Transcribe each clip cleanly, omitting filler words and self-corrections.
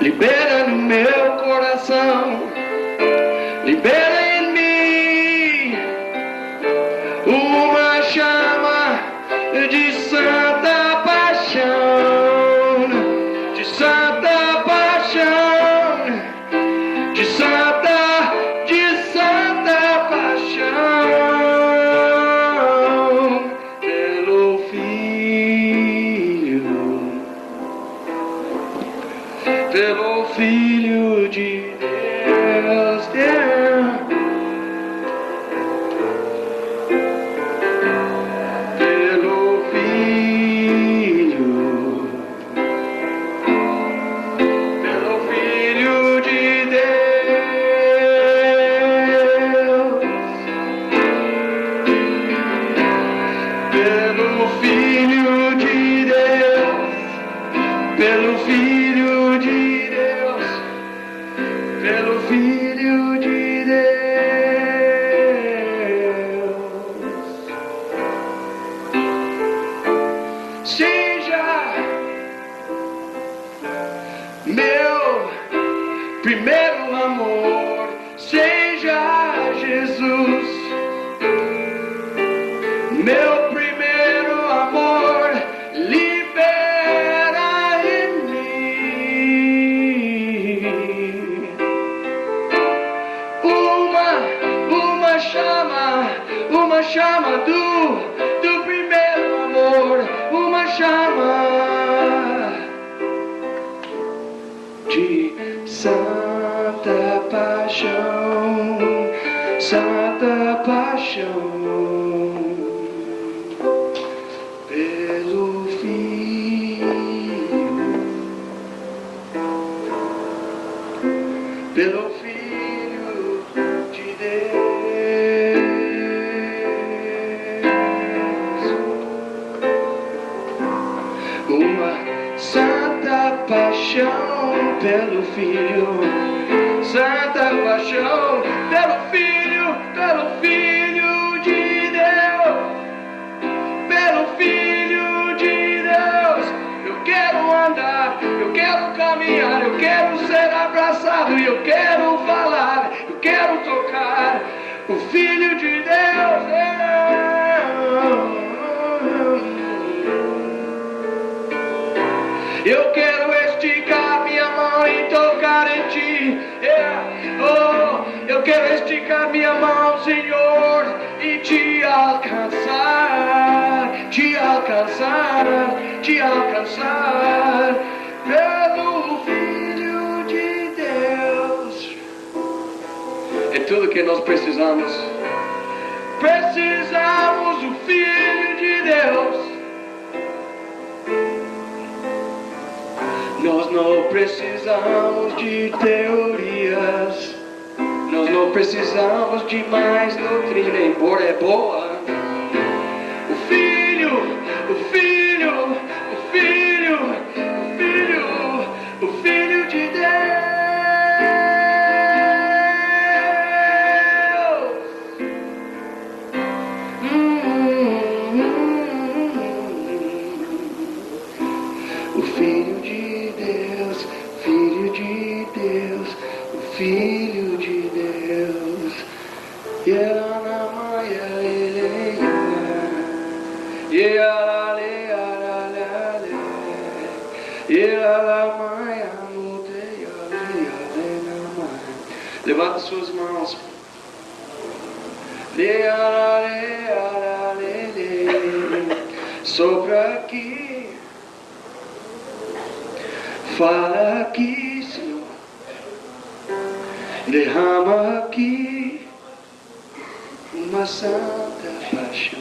libera no meu coração, libera em mim uma chama de santa paixão, de santa paixão, de santa paixão, pelo Filho de Deus, pelo Filho de Deus, pelo Filho de Deus, pelo Filho de Deus, pelo Filho de Deus. Seja meu primeiro amor, seja Jesus, meu primeiro amor, libera em mim uma chama do primeiro amor, uma chama de santa paixão, santa paixão, pelo Filho de Deus, uma santa paixão pelo Filho, santa paixão pelo Filho de Deus, pelo Filho de Deus. Eu quero andar, eu quero caminhar, eu quero ser abraçado, e eu quero falar, eu quero tocar o Filho de Deus. Eu quero esticar minha mão e tocar em ti. Eu quero esticar minha mão, Senhor, e te alcançar, te alcançar, te alcançar, pelo Filho de Deus. É tudo que nós precisamos. Precisamos do Filho de Deus. Nós não precisamos de teorias, nós não precisamos de mais doutrina, embora é boa. O Filho, o Filho, o Filho, o Filho, o Filho de Deus. O Filho de Deus, Filho de Deus, o Filho de Deus. Levanta suas mãos. Sopra aqui, fala aqui, Senhor. Derrama aqui uma santa paixão,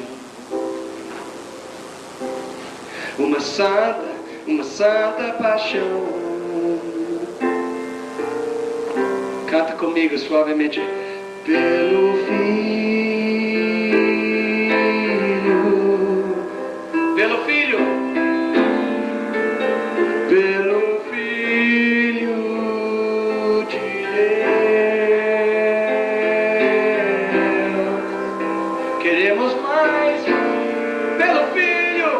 uma santa paixão. Canta comigo suavemente. Pelo Filho, pelo Filho, pelo Filho de Deus. Queremos mais, pelo Filho.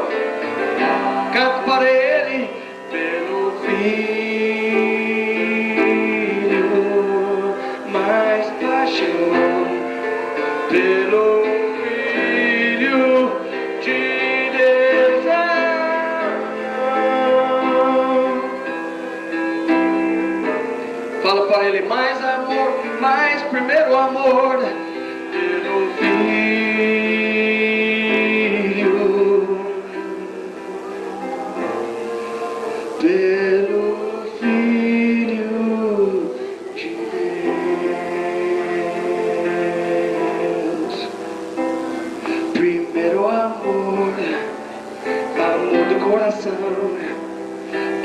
Canto para Ele, pelo Filho. para Ele mais amor, mais primeiro amor pelo Filho, pelo Filho de Deus. Primeiro amor, amor do coração.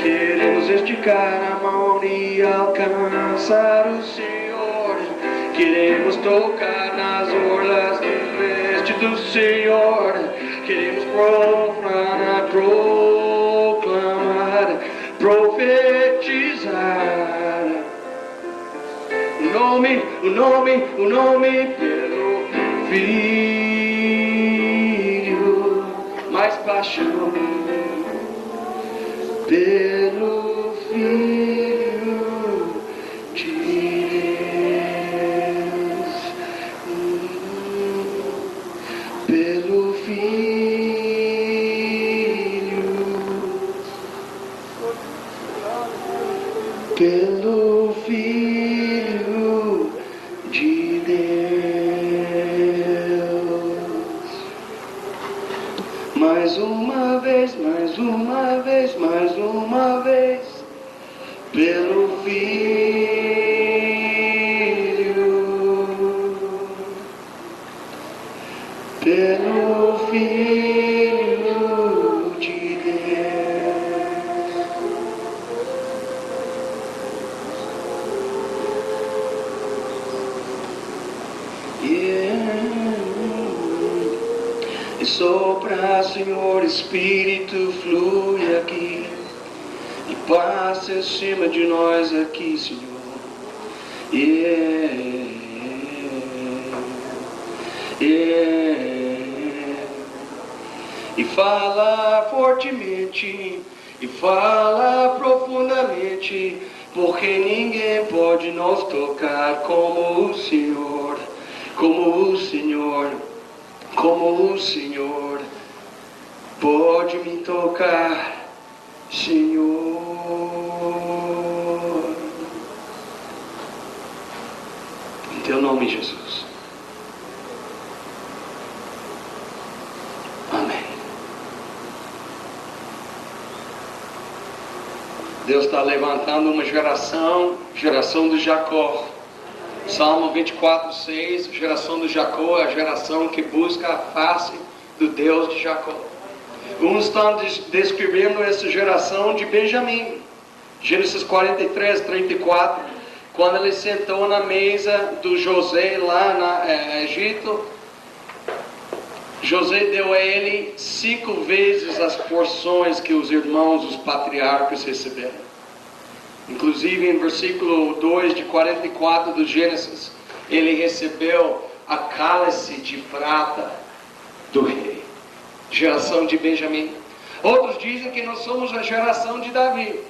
Queremos esticar a mão e alcançar o Senhor. Queremos tocar nas orlas do veste do Senhor. Queremos proclamar, profetizar o nome pelo Filho, mais paixão pelo Filho de Deus, pelo Filho, pelo Filho de Deus. Mais uma vez, mais uma vez, mais uma vez, pelo Filho, pelo Filho de Deus. Yeah. E sopra, Senhor, Espírito, flui aqui e passa em cima de nós aqui, Senhor. Yeah. Yeah. E fala fortemente, e fala profundamente, porque ninguém pode nos tocar como o Senhor, como o Senhor. Como o Senhor pode me tocar, Senhor. Em teu nome, Jesus. Amém. Deus está levantando uma geração do Jacó. Salmo 24:6, geração do Jacó é a geração que busca a face do Deus de Jacó. Uns estão descrevendo essa geração de Benjamim. Gênesis 43:34, quando ele sentou na mesa do José lá no Egito, José deu a ele 5 vezes as porções que os irmãos, os patriarcas receberam. Inclusive em versículo 2 de 44 do Gênesis, ele recebeu a cálice de prata do rei. Geração de Benjamim. Outros dizem que nós somos a geração de Davi.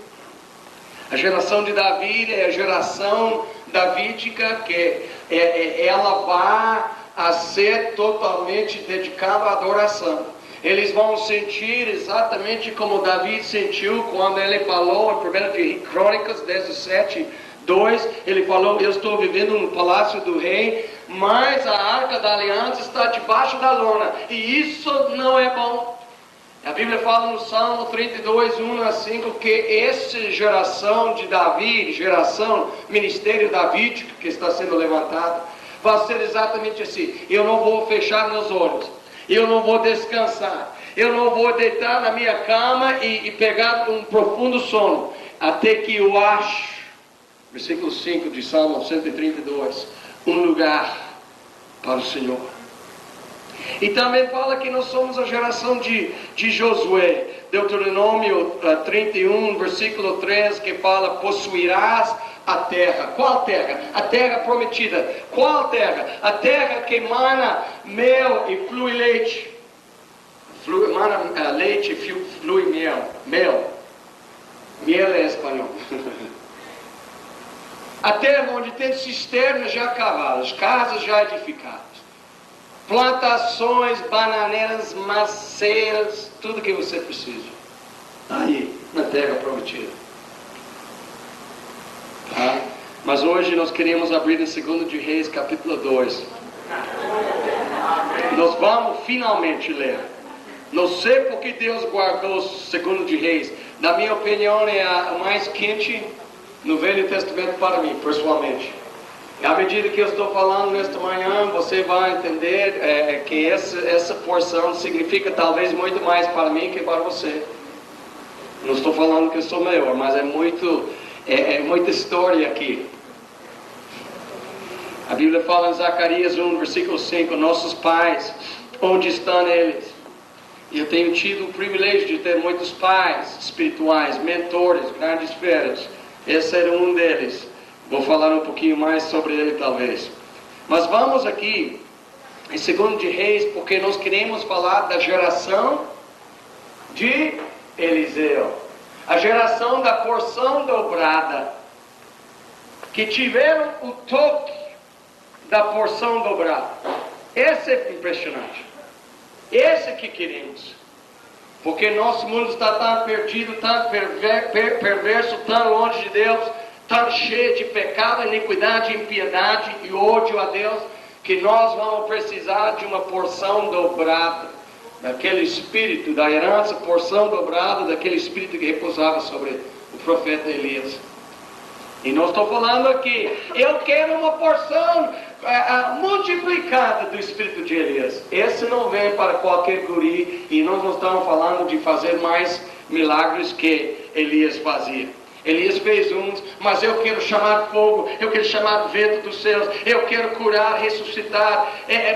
A geração de Davi é a geração davídica que ela vai a ser totalmente dedicada à adoração. Eles vão sentir exatamente como Davi sentiu quando ele falou em 1 de Crônicas 17:2, ele falou: eu estou vivendo no palácio do rei, mas a arca da aliança está debaixo da lona, e isso não é bom. A Bíblia fala no Salmo 32:1-5 que essa geração de Davi, geração ministério davídico que está sendo levantado, vai ser exatamente assim: eu não vou fechar meus olhos, eu não vou descansar, eu não vou deitar na minha cama e pegar um profundo sono, até que eu ache, versículo 5 de Salmo 132, um lugar para o Senhor. E também fala que nós somos a geração de Josué. Deuteronômio 31, versículo 3, que fala: possuirás a terra. Qual terra? A terra prometida. Qual terra? A terra que emana mel e flui leite. Emana leite e flui mel. Mel é espanhol. A terra onde tem cisternas já cavadas, casas já edificadas, plantações, bananeiras, maceiras, tudo que você precisa. Aí, na terra prometida. Tá? Mas hoje nós queremos abrir em 2 de Reis, capítulo 2. Nós vamos finalmente ler. Não sei porque Deus guardou 2 de Reis. Na minha opinião, é a mais quente no Velho Testamento para mim, pessoalmente. À medida que eu estou falando nesta manhã, você vai entender que essa porção significa talvez muito mais para mim que para você. Não estou falando que eu sou melhor, mas é muita história aqui. A Bíblia fala em Zacarias 1, versículo 5, nossos pais, onde estão eles? E eu tenho tido o privilégio de ter muitos pais espirituais, mentores, grandes feras. Esse era um deles. Vou falar um pouquinho mais sobre ele talvez. Mas vamos aqui em 2 de Reis, porque nós queremos falar da geração de Eliseu. A geração da porção dobrada. Que tiveram o toque da porção dobrada. Esse é impressionante. Esse que queremos. Porque nosso mundo está tão perdido, tão perverso, tão longe de Deus, tão cheio de pecado, iniquidade, impiedade e ódio a Deus, que nós vamos precisar de uma porção dobrada. Daquele espírito da herança, porção dobrada, daquele espírito que repousava sobre o profeta Elias. E não estou falando aqui, eu quero uma porção multiplicada do espírito de Elias. Esse não vem para qualquer guri, e nós não estamos falando de fazer mais milagres que Elias fazia. Elias fez uns, mas eu quero chamar fogo, eu quero chamar vento dos céus, eu quero curar, ressuscitar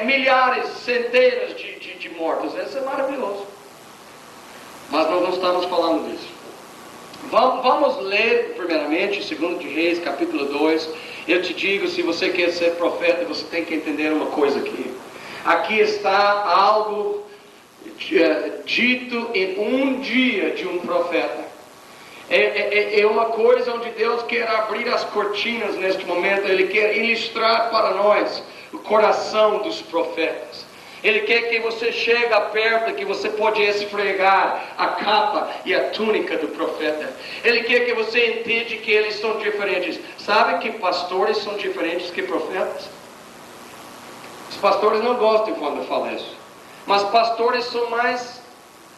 milhares, centenas de mortos. Isso é maravilhoso. Mas nós não estamos falando disso. Vamos ler primeiramente 2 de Reis, capítulo 2. Eu te digo, se você quer ser profeta, você tem que entender uma coisa aqui. Aqui está algo dito em um dia de um profeta. É uma coisa onde Deus quer abrir as cortinas neste momento. Ele quer ilustrar para nós o coração dos profetas. Ele quer que você chegue perto, que você pode esfregar a capa e a túnica do profeta. Ele quer que você entenda que eles são diferentes. Sabe que pastores são diferentes que profetas? Os pastores não gostam quando eu falo isso. Mas pastores são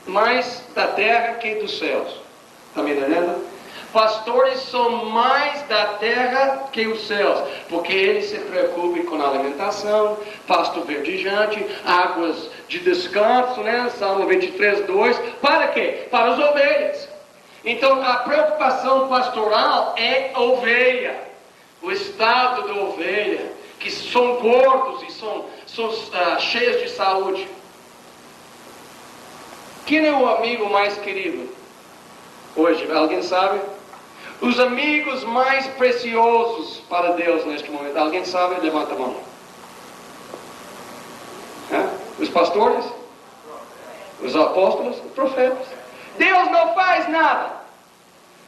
mais da terra que dos céus. Está me entendendo? Pastores são mais da terra que os céus, porque eles se preocupam com a alimentação, pasto verdejante, águas de descanso, né? Salmo 23, 2. Para quê? Para as ovelhas. Então a preocupação pastoral é ovelha, o estado da ovelha, que são gordos e são cheios de saúde. Quem é o amigo mais querido hoje? Alguém sabe? Os amigos mais preciosos para Deus neste momento. Alguém sabe? Levanta a mão. Os pastores? Os apóstolos? Os profetas. Deus não faz nada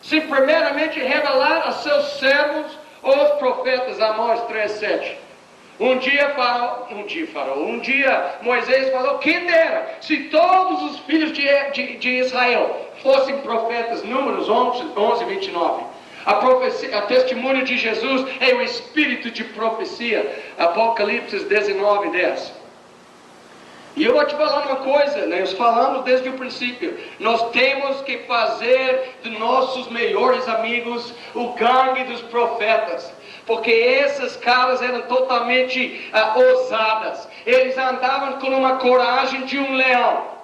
se primeiramente revelar a seus servos, os profetas. Amós 3:7. Um dia Moisés falou: quem dera se todos os filhos de Israel fossem profetas. Números 11, 29. A testemunho de Jesus é o espírito de profecia. Apocalipse 19, 10. E eu vou te falar uma coisa, nós falamos desde o princípio. Nós temos que fazer de nossos melhores amigos o gangue dos profetas. Porque esses caras eram totalmente ousadas. Eles andavam com uma coragem de um leão.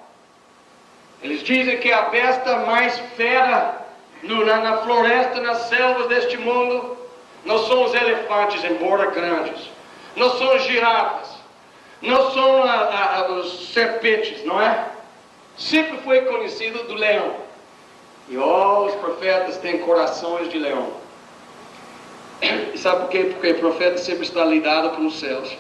Eles dizem que a besta mais fera na floresta, nas selvas deste mundo, não são os elefantes, embora grandes. Não são as girafas. Não são os serpentes, não é? Sempre foi conhecido do leão. E os profetas têm corações de leão. E sabe por quê? Porque o profeta sempre está lidado com os céus.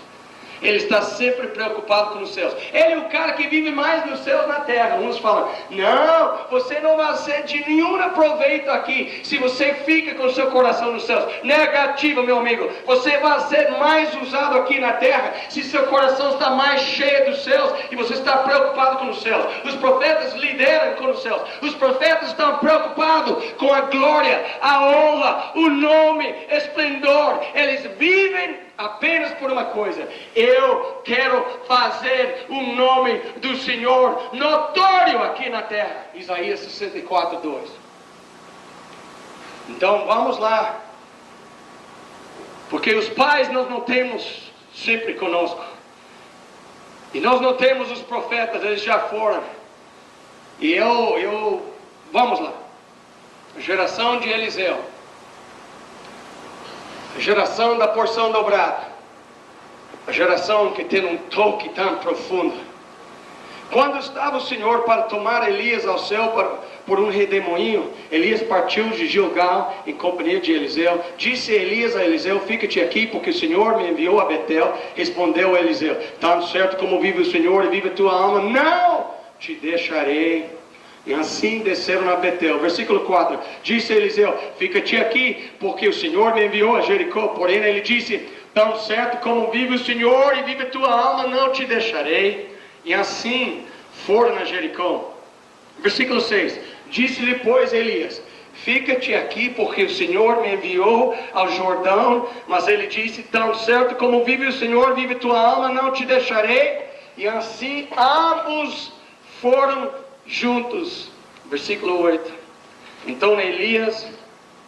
Ele está sempre preocupado com os céus. Ele é o cara que vive mais nos céus na terra. Uns falam, não, você não vai ser de nenhum proveito aqui se você fica com o seu coração nos céus. Negativo, meu amigo. Você vai ser mais usado aqui na terra se seu coração está mais cheio dos céus e você está preocupado com os céus. Os profetas lideram com os céus. Os profetas estão preocupados com a glória, a honra, o nome, esplendor. Eles vivem apenas por uma coisa: eu quero fazer o nome do Senhor notório aqui na terra. Isaías 64, 2. Então vamos lá, porque os pais nós não temos sempre conosco, e nós não temos os profetas, eles já foram. E vamos lá, a geração de Eliseu, a geração da porção dobrada, a geração que tem um toque tão profundo. Quando estava o Senhor para tomar Elias ao céu por um redemoinho, Elias partiu de Gilgal em companhia de Eliseu. Disse Elias a Eliseu, fica-te aqui, porque o Senhor me enviou a Betel. Respondeu Eliseu, tão certo como vive o Senhor e vive a tua alma, não te deixarei. E assim desceram a Betel. Versículo 4. Disse Eliseu, fica-te aqui, porque o Senhor me enviou a Jericó. Porém ele disse, tão certo como vive o Senhor e vive a tua alma, não te deixarei. E assim foram a Jericó. Versículo 6. Disse-lhe, pois, Elias, fica-te aqui, porque o Senhor me enviou ao Jordão. Mas ele disse, tão certo como vive o Senhor, vive tua alma, não te deixarei. E assim ambos foram juntos. Versículo 8. Então Elias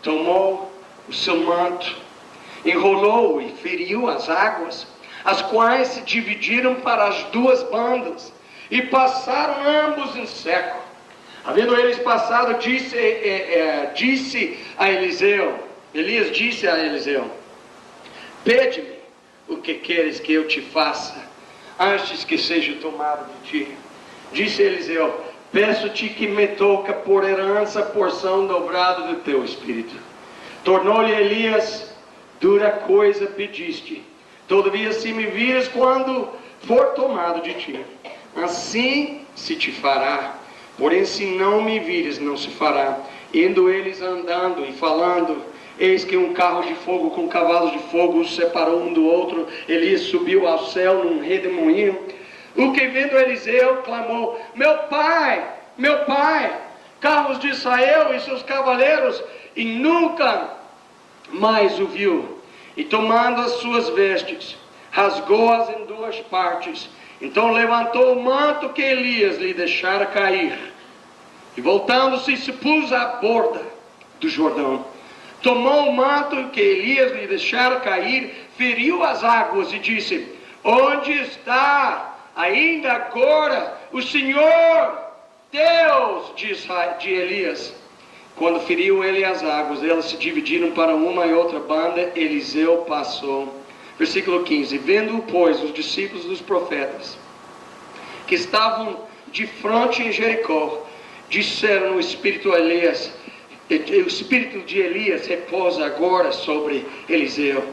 tomou o seu manto, enrolou e feriu as águas, as quais se dividiram para as duas bandas, e passaram ambos em seco. Havendo eles passado, disse a Eliseu, Elias disse a Eliseu, pede-me o que queres que eu te faça, antes que seja tomado de ti. Disse Eliseu, peço-te que me toca por herança a porção dobrada do teu espírito. Tornou-lhe Elias, dura coisa pediste, todavia se me vires quando for tomado de ti, assim se te fará. Porém se não me vires, não se fará. Indo eles andando e falando, eis que um carro de fogo com cavalos de fogo os separou um do outro. Elias subiu ao céu num redemoinho. O que vendo Eliseu clamou, meu pai, carros de Israel e seus cavaleiros, e nunca mais o viu. E tomando as suas vestes, rasgou-as em duas partes. Então levantou o manto que Elias lhe deixara cair, e voltando-se se pôs à borda do Jordão. Tomou o manto que Elias lhe deixara cair, feriu as águas e disse, onde está ainda agora o Senhor Deus de Elias? Quando feriu ele as águas, elas se dividiram para uma e outra banda, Eliseu passou. Versículo 15. Vendo, pois, os discípulos dos profetas, que estavam de frente em Jericó, disseram no espírito a Elias, o espírito de Elias repousa agora sobre Eliseu.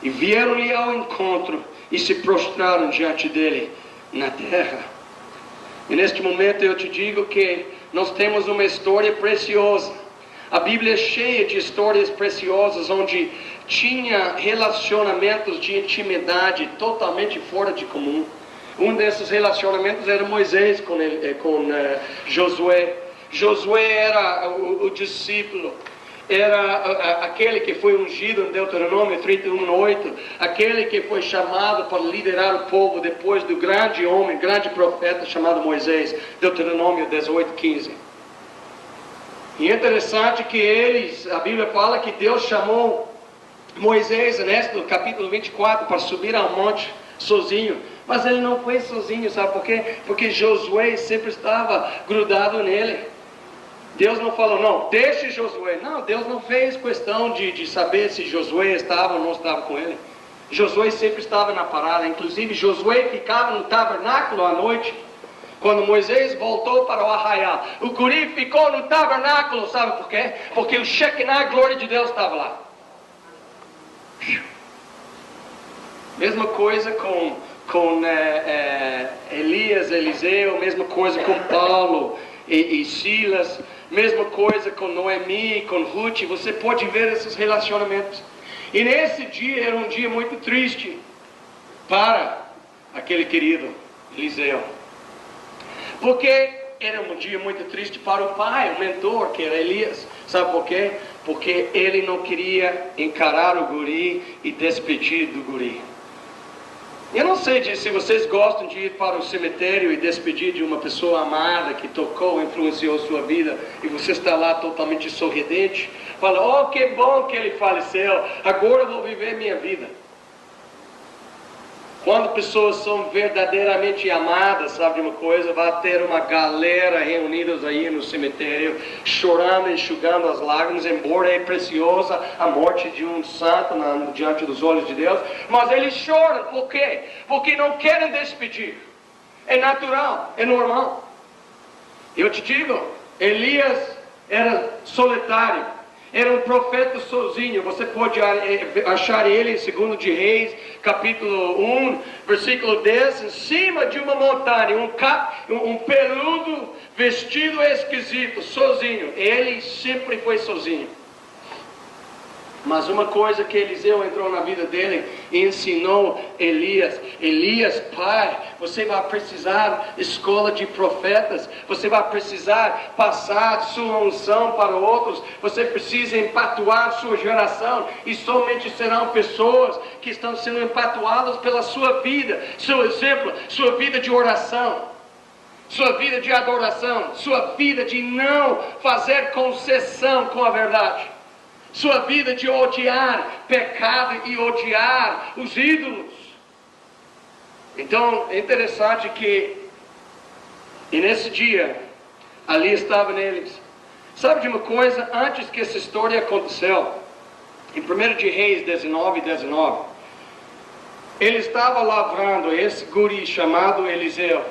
E vieram-lhe ao encontro e se prostraram diante dele na terra. E neste momento eu te digo que nós temos uma história preciosa. A Bíblia é cheia de histórias preciosas onde tinha relacionamentos de intimidade totalmente fora de comum. Um desses relacionamentos era Moisés com Josué. Josué era o discípulo, era aquele que foi ungido em Deuteronômio 31:8, aquele que foi chamado para liderar o povo depois do grande homem, grande profeta chamado Moisés, Deuteronômio 18:15. E é interessante que a Bíblia fala que Deus chamou Moisés, no capítulo 24, para subir ao monte sozinho. Mas ele não foi sozinho, sabe por quê? Porque Josué sempre estava grudado nele. Deus não falou, não, deixe Josué. Não, Deus não fez questão de saber se Josué estava ou não estava com ele. Josué sempre estava na parada. Inclusive Josué ficava no tabernáculo à noite. Quando Moisés voltou para o arraial, o guri ficou no tabernáculo, sabe por quê? Porque o Shekinah, a glória de Deus, estava lá. Mesma coisa com Elias, Eliseu, mesma coisa com Paulo e Silas, mesma coisa com Noemi, com Ruth. Você pode ver esses relacionamentos. E nesse dia era um dia muito triste para aquele querido Eliseu, porque era um dia muito triste para o pai, o mentor, que era Elias. Sabe por quê? Porque ele não queria encarar o guri e despedir do guri. Eu não sei se vocês gostam de ir para o cemitério e despedir de uma pessoa amada que tocou, influenciou sua vida, e você está lá totalmente sorridente, fala, oh, que bom que ele faleceu, agora eu vou viver minha vida. Quando pessoas são verdadeiramente amadas, sabe de uma coisa? Vai ter uma galera reunidas aí no cemitério, chorando, enxugando as lágrimas, embora é preciosa a morte de um santo diante dos olhos de Deus. Mas eles choram, por quê? Porque não querem despedir. É natural, é normal. Eu te digo, Elias era solitário. Era um profeta sozinho. Você pode achar ele em 2 de Reis, capítulo 1, versículo 10, em cima de uma montanha, um peludo, vestido esquisito, sozinho. Ele sempre foi sozinho. Mas uma coisa que Eliseu entrou na vida dele e ensinou Elias: Elias, pai, você vai precisar escola de profetas, você vai precisar passar sua unção para outros, você precisa empatuar sua geração, e somente serão pessoas que estão sendo empatuadas pela sua vida, seu exemplo, sua vida de oração, sua vida de adoração, sua vida de não fazer concessão com a verdade, sua vida de odiar pecado e odiar os ídolos. Então é interessante que, e nesse dia, ali estava neles. Sabe de uma coisa? Antes que essa história aconteceu, em 1 de Reis 19, ele estava lavrando esse guri chamado Eliseu.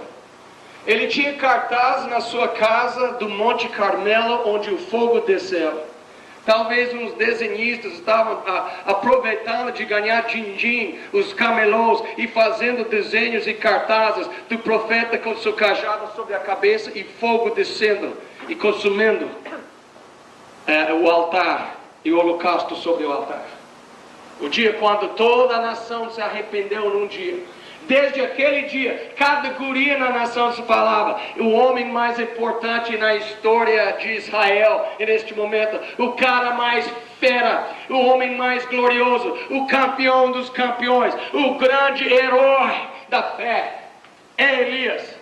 Ele tinha cartaz na sua casa do Monte Carmelo, onde o fogo desceu. Talvez uns desenhistas estavam aproveitando de ganhar din-din, os camelôs, e fazendo desenhos e cartazes do profeta com seu cajado sobre a cabeça e fogo descendo e consumindo o altar e o holocausto sobre o altar. O dia quando toda a nação se arrependeu num dia. Desde aquele dia, cada guri na nação se falava: o homem mais importante na história de Israel, e neste momento, o cara mais fera, o homem mais glorioso, o campeão dos campeões, o grande herói da fé, é Elias.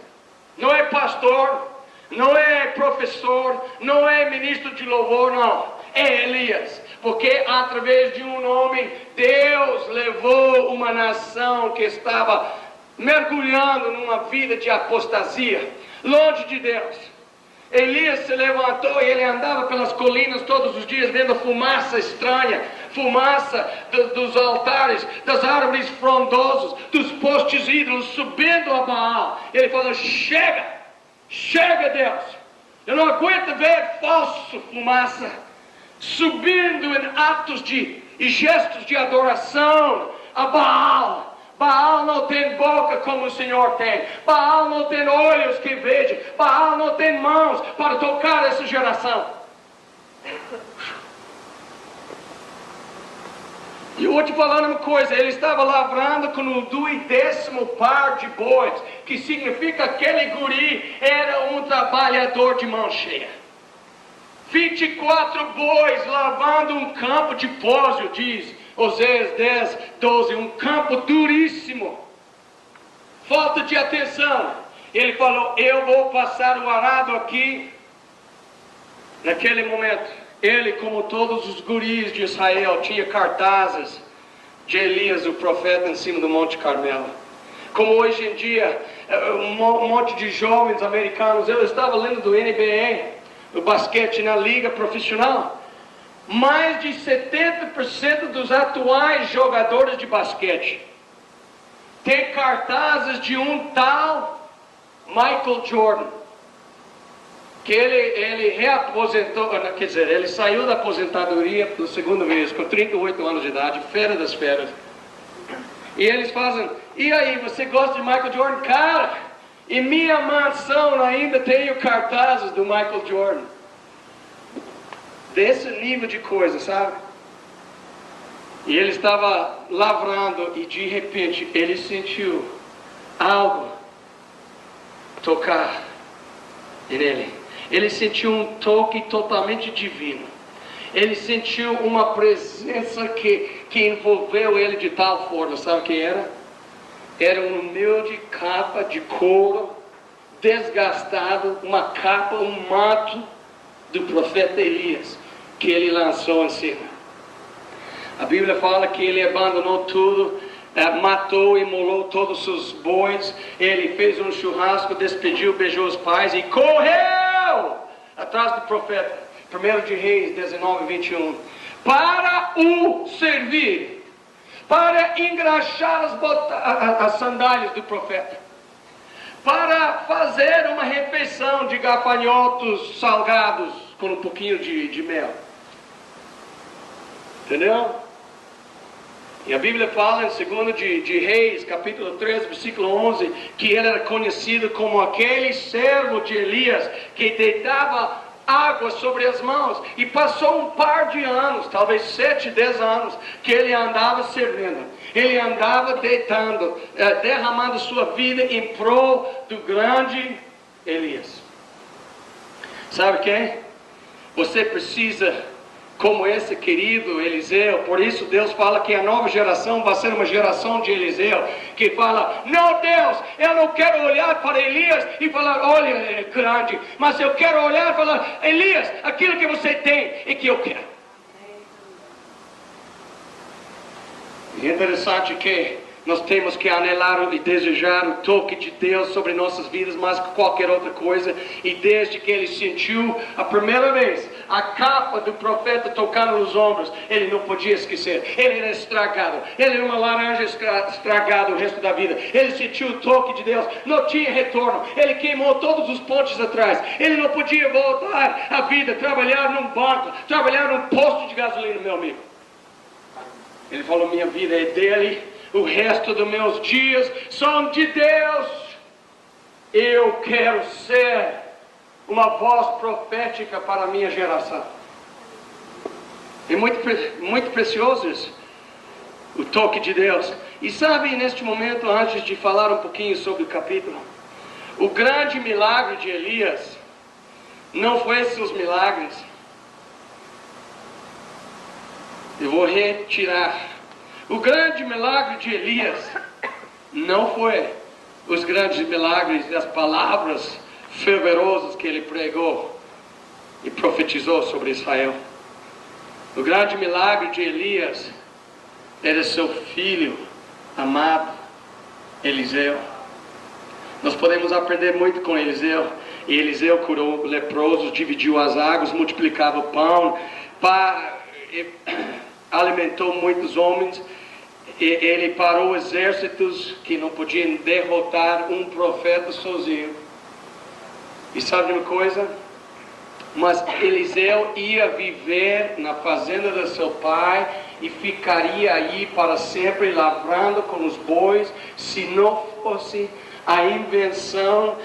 Não é pastor, não é professor, não é ministro de louvor, não. É Elias. Porque através de um homem, Deus levou uma nação que estava mergulhando numa vida de apostasia, longe de Deus. Elias se levantou e ele andava pelas colinas todos os dias, vendo fumaça estranha, fumaça dos altares, das árvores frondosas, dos postes ídolos subindo a Baal. Ele falou: chega, chega, Deus, eu não aguento ver falso fumaça subindo em atos e gestos de adoração a Baal. Baal não tem boca como o Senhor tem. Baal não tem olhos que vejam. Baal não tem mãos para tocar essa geração. E eu vou te falar uma coisa: ele estava lavrando com o 12º par de bois, que significa aquele guri era um trabalhador de mão cheia. 24 bois lavando um campo de pósio, diz Oséias 10, 12, um campo duríssimo, falta de atenção. Ele falou: eu vou passar o arado aqui. Naquele momento, ele, como todos os guris de Israel, tinha cartazes de Elias, o profeta, em cima do Monte Carmelo. Como hoje em dia, um monte de jovens americanos, eu estava lendo do NBA, o basquete na liga profissional, mais de 70% dos atuais jogadores de basquete tem cartazes de um tal Michael Jordan, que ele reaposentou, quer dizer, ele saiu da aposentadoria pela segunda vez, com 38 anos de idade, fera das feras. E eles fazem, e aí, você gosta de Michael Jordan? Cara, em minha mansão ainda tenho cartazes do Michael Jordan. Desse nível de coisa, sabe? E ele estava lavrando e de repente ele sentiu algo tocar nele. Ele sentiu um toque totalmente divino. Ele sentiu uma presença que envolveu ele de tal forma. Sabe o que era? Era uma humilde capa de couro, desgastado, uma capa, um manto do profeta Elias, que ele lançou em cima. A Bíblia fala que ele abandonou tudo, matou e imolou todos os bois, ele fez um churrasco, despediu, beijou os pais e correu atrás do profeta. 1 de Reis 19, 21. Para o servir, para engraxar as sandálias do profeta, para fazer uma refeição de gafanhotos salgados com um pouquinho de mel. Entendeu? E a Bíblia fala em 2 de Reis, capítulo 3, versículo 11, que ele era conhecido como aquele servo de Elias que deitava água sobre as mãos. E passou um par de anos, talvez 7, 10 anos, que ele andava servindo. Ele andava deitando, derramando sua vida em prol do grande Elias. Sabe quem? Você precisa, como esse querido Eliseu. Por isso Deus fala que a nova geração vai ser uma geração de Eliseu, que fala, não Deus, eu não quero olhar para Elias e falar, olha, ele é grande, mas eu quero olhar e falar, Elias, aquilo que você tem e que eu quero. E é interessante que nós temos que anelar e desejar o toque de Deus sobre nossas vidas mais que qualquer outra coisa. E desde que ele sentiu a primeira vez a capa do profeta tocando nos ombros, ele não podia esquecer. Ele era estragado, ele era uma laranja estragada o resto da vida. Ele sentiu o toque de Deus, não tinha retorno. Ele queimou todos os pontes atrás. Ele não podia voltar à vida, trabalhar num banco, trabalhar num posto de gasolina, meu amigo. Ele falou, minha vida é dele, o resto dos meus dias são de Deus. Eu quero ser uma voz profética para a minha geração. É muito precioso isso, o toque de Deus. E sabe, neste momento, antes de falar um pouquinho sobre o capítulo, o grande milagre de Elias não foi esses milagres. Eu vou retirar. O grande milagre de Elias não foi os grandes milagres e as palavras fervorosas que ele pregou e profetizou sobre Israel. O grande milagre de Elias era seu filho amado, Eliseu. Nós podemos aprender muito com Eliseu. E Eliseu curou leprosos, dividiu as águas, multiplicava o pão, alimentou muitos homens. Ele parou exércitos que não podiam derrotar um profeta sozinho. E sabe uma coisa? Mas Eliseu ia viver na fazenda de seu pai e ficaria aí para sempre lavrando com os bois, se não fosse a intervenção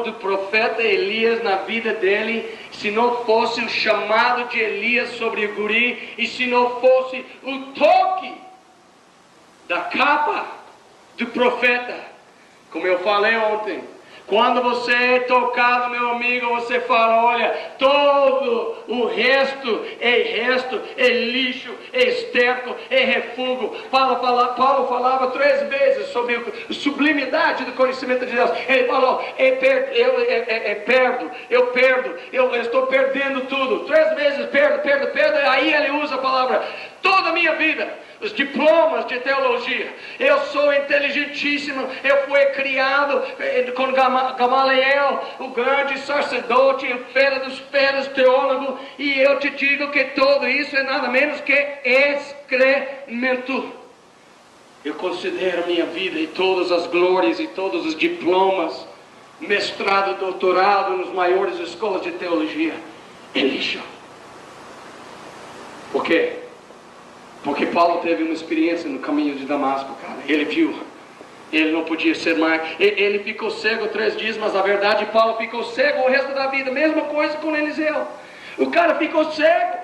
do profeta Elias na vida dele, se não fosse o chamado de Elias sobre o guri, e se não fosse o toque da capa do profeta. Como eu falei ontem, quando você é tocado, meu amigo, você fala, olha, todo o resto é lixo, é esterco, é refúgio. Paulo falava 3 vezes sobre a sublimidade do conhecimento de Deus. Ele falou, eu estou perdendo tudo. 3 vezes perdo, e aí ele usa a palavra, toda a minha vida. Os diplomas de teologia. Eu sou inteligentíssimo. Eu fui criado com Gamaliel, o grande sacerdote, fera dos feras, teólogo. E eu te digo que tudo isso é nada menos que excremento. Eu considero minha vida e todas as glórias e todos os diplomas, mestrado, doutorado nas maiores escolas de teologia, é lixo. Por quê? Porque Paulo teve uma experiência no caminho de Damasco, cara. Ele viu. Ele não podia ser mais. Ele ficou cego 3 dias, mas na verdade Paulo ficou cego o resto da vida. Mesma coisa com Eliseu. O cara ficou cego.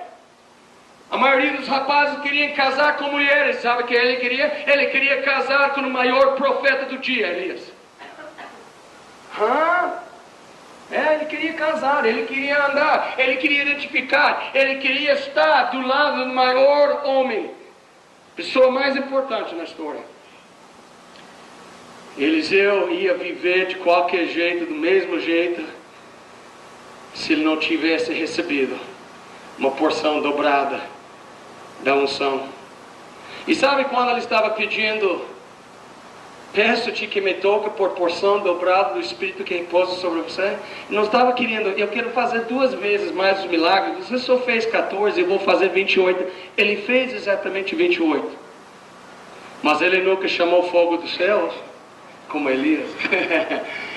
A maioria dos rapazes queriam casar com mulheres. Sabe o que ele queria? Ele queria casar com o maior profeta do dia, Elias. Ele queria casar, ele queria andar, ele queria identificar, ele queria estar do lado do maior homem, pessoa mais importante na história. Eliseu ia viver de qualquer jeito, do mesmo jeito, se ele não tivesse recebido uma porção dobrada da unção. E sabe quando ele estava pedindo: peço-te que me toque por porção dobrada do Espírito que repousa sobre você? Não estava querendo, eu quero fazer 2 vezes mais os milagres. Você só fez 14, eu vou fazer 28. Ele fez exatamente 28. Mas ele nunca chamou fogo dos céus, como Elias.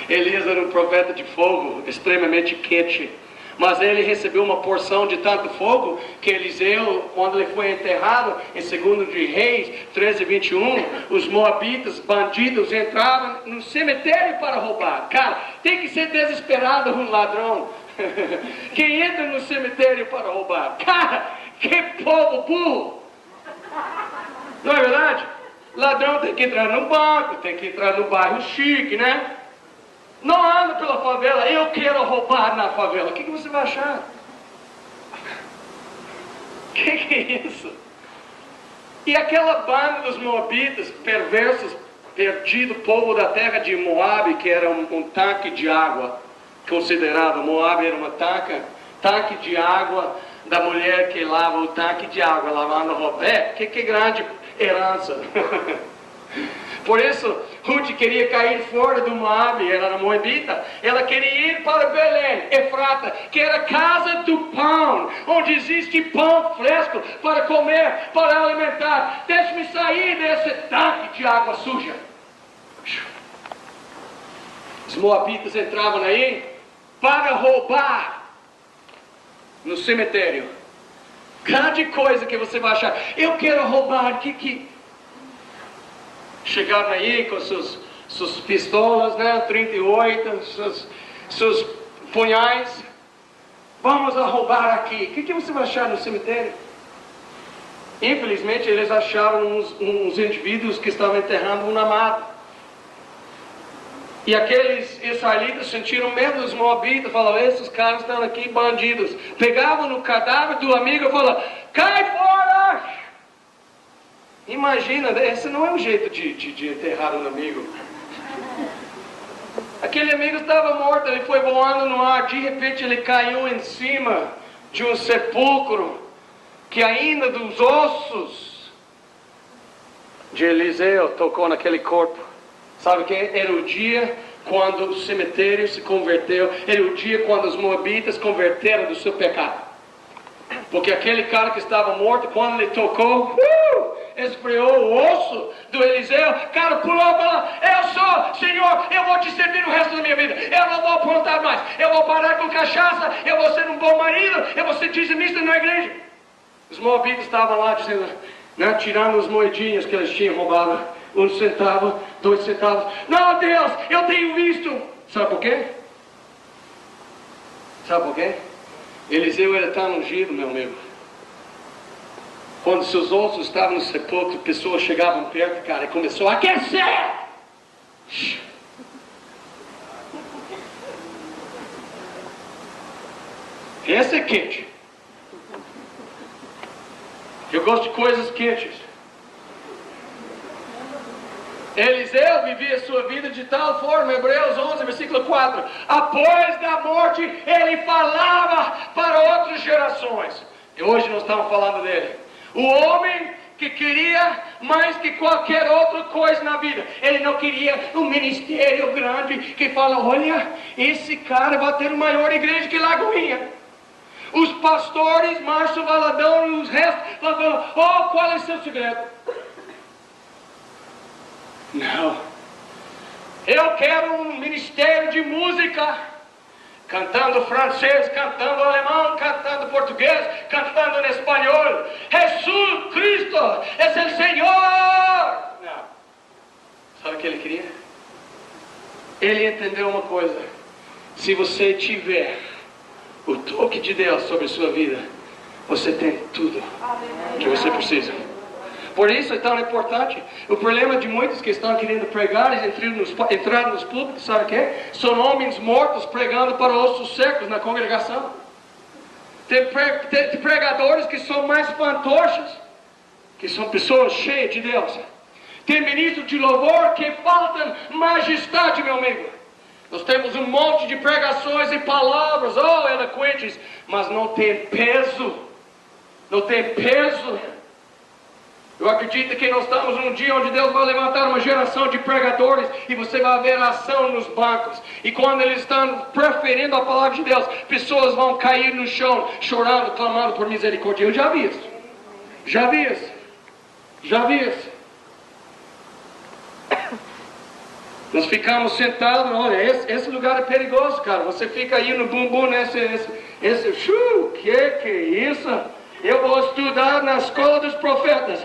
Elias era um profeta de fogo, extremamente quente. Mas ele recebeu uma porção de tanto fogo que Eliseu, quando ele foi enterrado, em 2 de Reis 13:21, os moabitas, bandidos, entravam no cemitério para roubar. Cara, tem que ser desesperado um ladrão que entra no cemitério para roubar. Cara, que povo burro! Não é verdade? Ladrão tem que entrar no banco, tem que entrar no bairro chique, né? Não anda pela favela, eu quero roubar na favela. O que você vai achar? Que é isso? E aquela banda dos moabitas, perversos, perdido povo da terra de Moabe, que era um tanque de água, considerado. Moabe era uma tanque de água da mulher que lava o tanque de água, lavando roupa. Que grande herança. Por isso, Ruth queria cair fora do Moabe, ela era moabita. Ela queria ir para Belém, Efrata, que era a casa do pão, onde existe pão fresco para comer, para alimentar. Deixe-me sair desse tanque de água suja. Os moabitas entravam aí para roubar no cemitério. Grande coisa que você vai achar. Eu quero roubar. Chegaram aí com suas pistolas, né, 38, seus punhais. Vamos a roubar aqui. O que você vai achar no cemitério? Infelizmente, eles acharam uns indivíduos que estavam enterrando na mata. E aqueles israelitas sentiram medo dos moabitas, falaram: esses caras estão aqui bandidos. Pegavam no cadáver do amigo e falaram: cai fora! Imagina, esse não é um jeito de enterrar um amigo. Aquele amigo estava morto, ele foi voando no ar, de repente ele caiu em cima de um sepulcro, que ainda dos ossos de Eliseu tocou naquele corpo. Sabe o que? Era o dia quando o cemitério se converteu, era o dia quando os moabitas converteram do seu pecado. Porque aquele cara que estava morto, quando ele tocou, esfriou o osso do Eliseu, o cara pulou e falou: eu sou, Senhor, eu vou te servir o resto da minha vida, eu não vou aprontar mais, eu vou parar com cachaça, eu vou ser um bom marido, eu vou ser dizimista na igreja. Os moabitas estavam lá dizendo, né, tirando as moedinhas que eles tinham roubado, 1 centavo, 2 centavos. Não, Deus, eu tenho visto. Sabe por quê? Sabe por quê? Eliseu era tão ungido, meu amigo. Quando seus ossos estavam no sepulcro, pessoas chegavam perto, cara, e começou a aquecer. Esse é quente. Eu gosto de coisas quentes. Eliseu vivia sua vida de tal forma, Hebreus 11, versículo 4. Após da morte, ele falava para outras gerações. E hoje nós estamos falando dele. O homem que queria mais que qualquer outra coisa na vida. Ele não queria um ministério grande que fala: olha, esse cara vai ter uma maior igreja que Lagoinha. Os pastores, Márcio Valadão e os restos falavam: oh, qual é o seu segredo? Não. Eu quero um ministério de música, cantando francês, cantando alemão, cantando português. português, cantando em espanhol. Jesus Cristo é o Senhor. Não. Sabe o que ele queria? Ele entendeu uma coisa. Se você tiver o toque de Deus sobre a sua vida, você tem tudo que você precisa. Por isso é tão importante. O problema de muitos que estão querendo pregar e entrar nos púlpitos, sabe o que é? São homens mortos pregando para ossos secos na congregação. Tem pregadores que são mais fantoches, que são pessoas cheias de Deus. Tem ministros de louvor que faltam majestade, meu amigo. Nós temos um monte de pregações e palavras, eloquentes, mas não tem peso. Não tem peso. Eu acredito que nós estamos num dia onde Deus vai levantar uma geração de pregadores e você vai ver ação nos bancos. E quando eles estão preferindo a palavra de Deus, pessoas vão cair no chão, chorando, clamando por misericórdia. Eu já vi isso. Já vi isso. Já vi isso. Nós ficamos sentados, olha, esse lugar é perigoso, cara. Você fica aí no bumbum, que é isso? Eu vou estudar na escola dos profetas.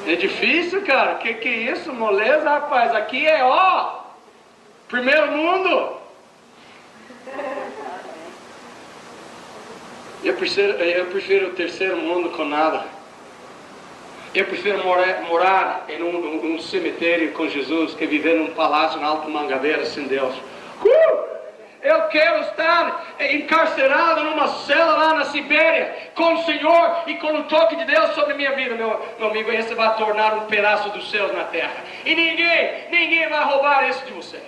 É difícil, cara. Que é isso? Moleza, rapaz. Aqui é, primeiro mundo. Eu prefiro o terceiro mundo com nada. Eu prefiro morar em um cemitério com Jesus que viver num palácio na Alta Mangabeira sem Deus. Eu quero estar encarcerado numa cela lá na Sibéria com o Senhor e com o toque de Deus sobre a minha vida, meu amigo. Esse vai tornar um pedaço dos céus na terra. E ninguém vai roubar isso de você.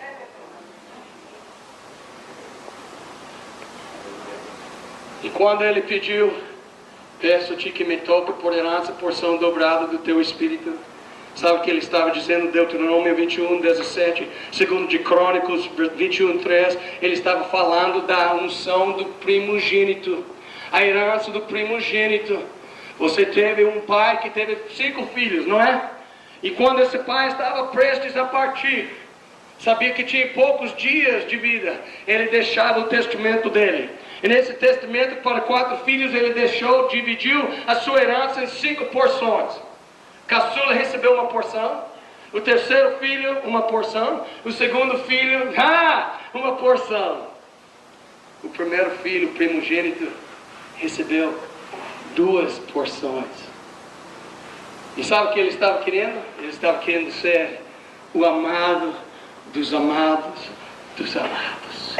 E quando ele pediu, peço-te que me toque por herança, porção dobrada do teu espírito. Sabe o que ele estava dizendo? Deuteronômio 21, 17, segundo de Crônicos 21, 3, ele estava falando da unção do primogênito, a herança do primogênito. Você teve um pai que teve 5 filhos, não é? E quando esse pai estava prestes a partir, sabia que tinha poucos dias de vida, ele deixava o testamento dele. E nesse testamento para 4 filhos ele dividiu a sua herança em 5 porções. Caçula recebeu uma porção, o terceiro filho uma porção, o segundo filho, uma porção. O primeiro filho, o primogênito, recebeu 2 porções. E sabe o que ele estava querendo? Ele estava querendo ser o amado dos amados dos amados.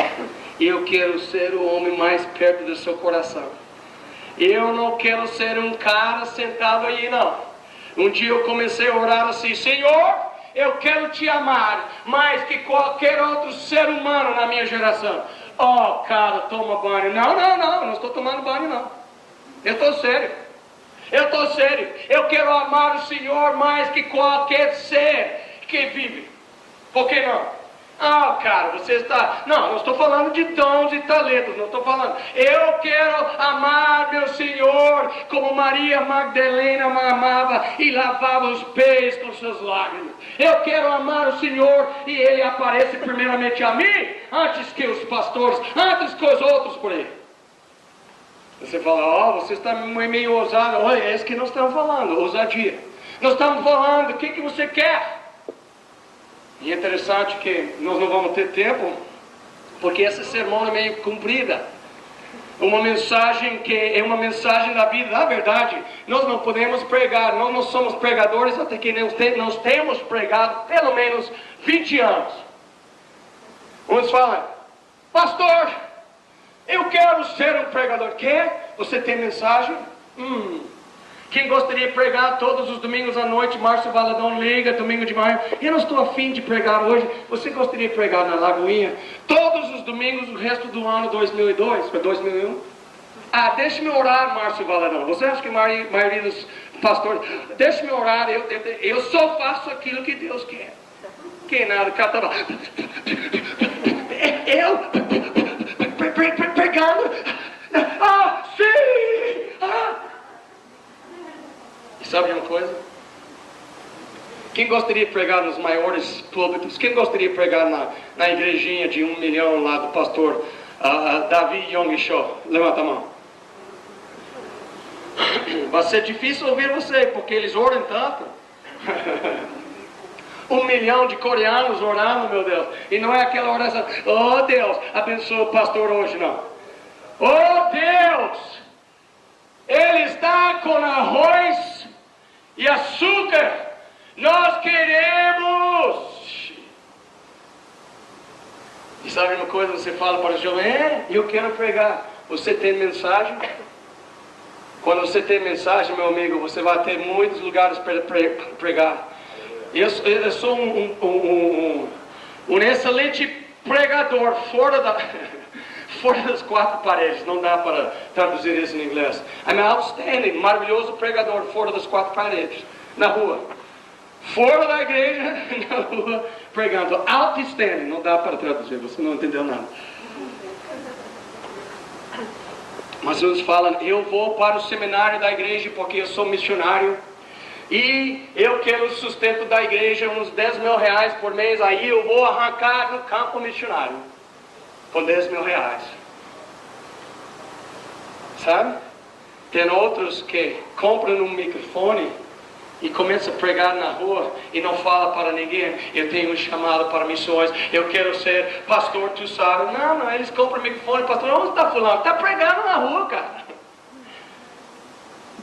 Eu quero ser o homem mais perto do seu coração. Eu não quero ser um cara sentado aí, não. Um dia eu comecei a orar assim: Senhor, eu quero te amar mais que qualquer outro ser humano na minha geração. Cara, toma banho. Não estou tomando banho, não. Eu estou sério. Eu quero amar o Senhor mais que qualquer ser que vive. Por que não? Cara, você está... Não estou falando de dons e talentos, não estou falando. Eu quero amar meu Senhor como Maria Magdalena amava e lavava os pés com suas lágrimas. Eu quero amar o Senhor e Ele aparece primeiramente a mim, antes que os pastores, antes que os outros por aí. Você fala, você está meio ousado. Olha, é isso que nós estamos falando, ousadia. Nós estamos falando, o que você quer? E é interessante que nós não vamos ter tempo, porque esse sermão é meio comprida. Uma mensagem que é uma mensagem da vida. Na verdade, nós não podemos pregar, nós não somos pregadores até que nós temos pregado pelo menos 20 anos. Uns falam, pastor, eu quero ser um pregador. Quer? Você tem mensagem? Quem gostaria de pregar todos os domingos à noite? Márcio Valadão liga, domingo de manhã. Eu não estou afim de pregar hoje. Você gostaria de pregar na Lagoinha? Todos os domingos, o resto do ano 2002, 2001? Deixe-me orar, Márcio Valadão. Você acha que a maioria dos pastores... Deixe-me orar, eu só faço aquilo que Deus quer. Que nada, o cara estava... Pregando... sim! Sabe uma coisa? Quem gostaria de pregar nos maiores púlpitos? Quem gostaria de pregar na igrejinha de 1 milhão lá do pastor Davi Yong Cho? Levanta a mão. Vai ser difícil ouvir você, porque eles oram tanto. 1 milhão de coreanos orando, meu Deus. E não é aquela oração, oh Deus, abençoa o pastor hoje, não. Oh Deus, Ele está com arroz e açúcar. Nós queremos. E sabe uma coisa, você fala para o jovem, eu quero pregar. Você tem mensagem? Quando você tem mensagem, meu amigo, você vai ter muitos lugares para pregar. Eu sou um excelente pregador fora das 4 paredes. Não dá para traduzir isso em inglês. I'm outstanding, maravilhoso pregador fora das 4 paredes. Na rua. Fora da igreja, na rua, pregando. Outstanding, não dá para traduzir, você não entendeu nada. Mas uns falam, eu vou para o seminário da igreja porque eu sou missionário. E eu quero o sustento da igreja, uns 10 mil reais por mês. Aí eu vou arrancar no campo missionário. Com 10 mil reais. Sabe? Tem outros que compram um microfone e começam a pregar na rua e não fala para ninguém. Eu tenho um chamado para missões. Eu quero ser pastor, tu sabe. Não, eles compram o microfone. Pastor, onde está fulano? Está pregando na rua, cara.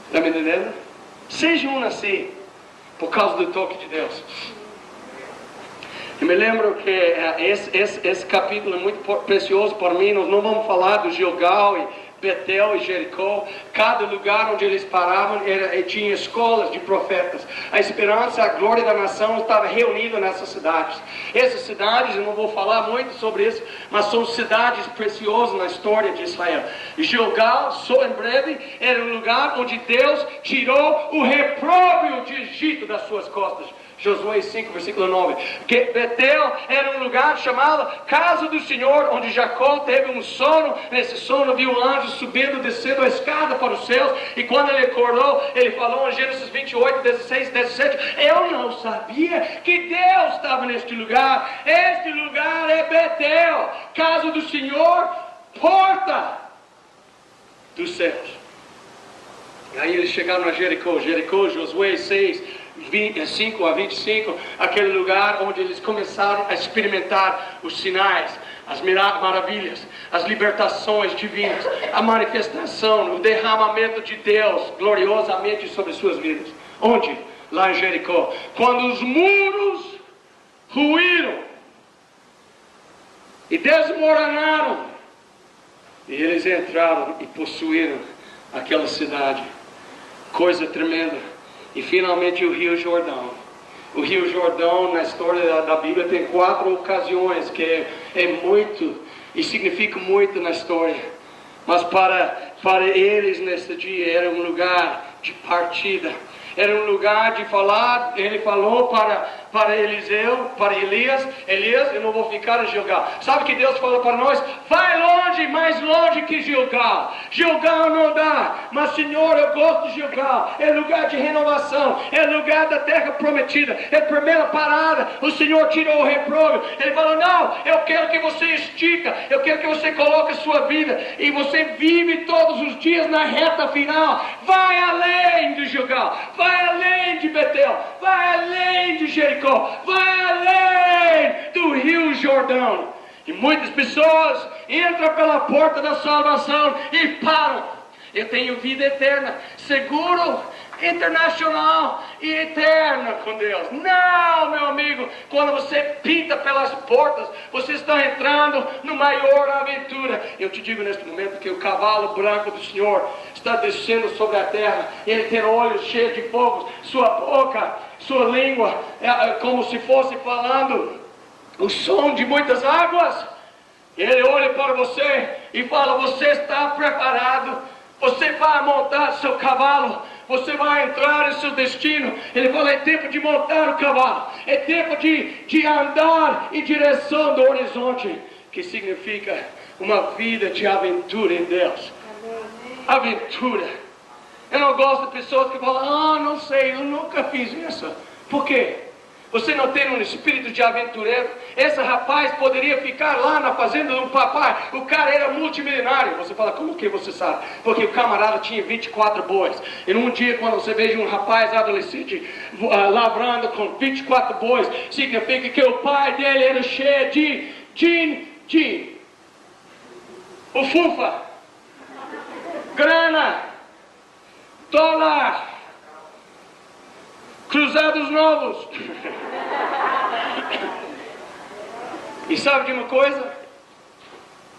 Está me entendendo? Seja um assim, por causa do toque de Deus. Eu me lembro que esse capítulo é muito precioso para mim. Nós não vamos falar do Gilgal e Betel e Jericó. Cada lugar onde eles paravam tinha escolas de profetas. A esperança, a glória da nação estava reunida nessas cidades. Essas cidades, eu não vou falar muito sobre isso, mas são cidades preciosas na história de Israel. Gilgal, só em breve, era um lugar onde Deus tirou o repróbrio de Egito das suas costas. Josué 5, versículo 9. Que Betel era um lugar chamado Casa do Senhor, onde Jacó teve um sono. Nesse sono viu um anjo subindo, descendo a escada para os céus. E quando ele acordou, ele falou em Gênesis 28, 16, 17: eu não sabia que Deus estava neste lugar. Este lugar é Betel, Casa do Senhor, porta dos céus. E aí eles chegaram a Jericó. Jericó, Josué 6, 5 a 25, aquele lugar onde eles começaram a experimentar os sinais, as maravilhas, as libertações divinas, a manifestação, o derramamento de Deus gloriosamente sobre suas vidas. Onde? Lá em Jericó. Quando os muros ruíram e desmoronaram, e eles entraram e possuíram aquela cidade. Coisa tremenda. E finalmente o Rio Jordão. O Rio Jordão, na história da Bíblia, tem 4 ocasiões que é muito e significa muito na história. Mas para eles nesse dia era um lugar de partida. Era um lugar de falar. Ele falou para Eliseu, para Elias: eu não vou ficar em Gilgal. Sabe que Deus falou para nós? Vai longe, mais longe que Gilgal. Gilgal não dá, mas Senhor, eu gosto de Gilgal. É lugar de renovação, é lugar da terra prometida. É a primeira parada. O Senhor tirou o repróbrio. Ele falou: não, eu quero que você estica, eu quero que você coloque a sua vida e você vive todos os dias na reta final. Vai além de Gilgal, vai além de Betel, vai além de Jericó, vai além do Rio Jordão. E muitas pessoas entram pela porta da salvação e param. Eu tenho vida eterna, seguro, internacional e eterna com Deus. Não, meu amigo, quando você pinta pelas portas, você está entrando no maior aventura. Eu te digo neste momento que o cavalo branco do Senhor está descendo sobre a terra. Ele tem olhos cheios de fogo, sua boca, sua língua é como se fosse falando o som de muitas águas. Ele olha para você e fala: você está preparado? Você vai montar seu cavalo, você vai entrar em seu destino. Ele fala: é tempo de montar o cavalo, é tempo de andar em direção do horizonte, que significa uma vida de aventura em Deus. Aventura. Eu não gosto de pessoas que falam: não sei, eu nunca fiz isso. Por quê? Você não tem um espírito de aventureiro? Esse rapaz poderia ficar lá na fazenda do papai. O cara era multimilionário. Você fala, como que você sabe? Porque o camarada tinha 24 bois. E num dia, quando você veja um rapaz adolescente lavrando com 24 bois, significa que o pai dele era cheio de din-din. O fufa, grana, dólar, cruzados novos. E sabe de uma coisa?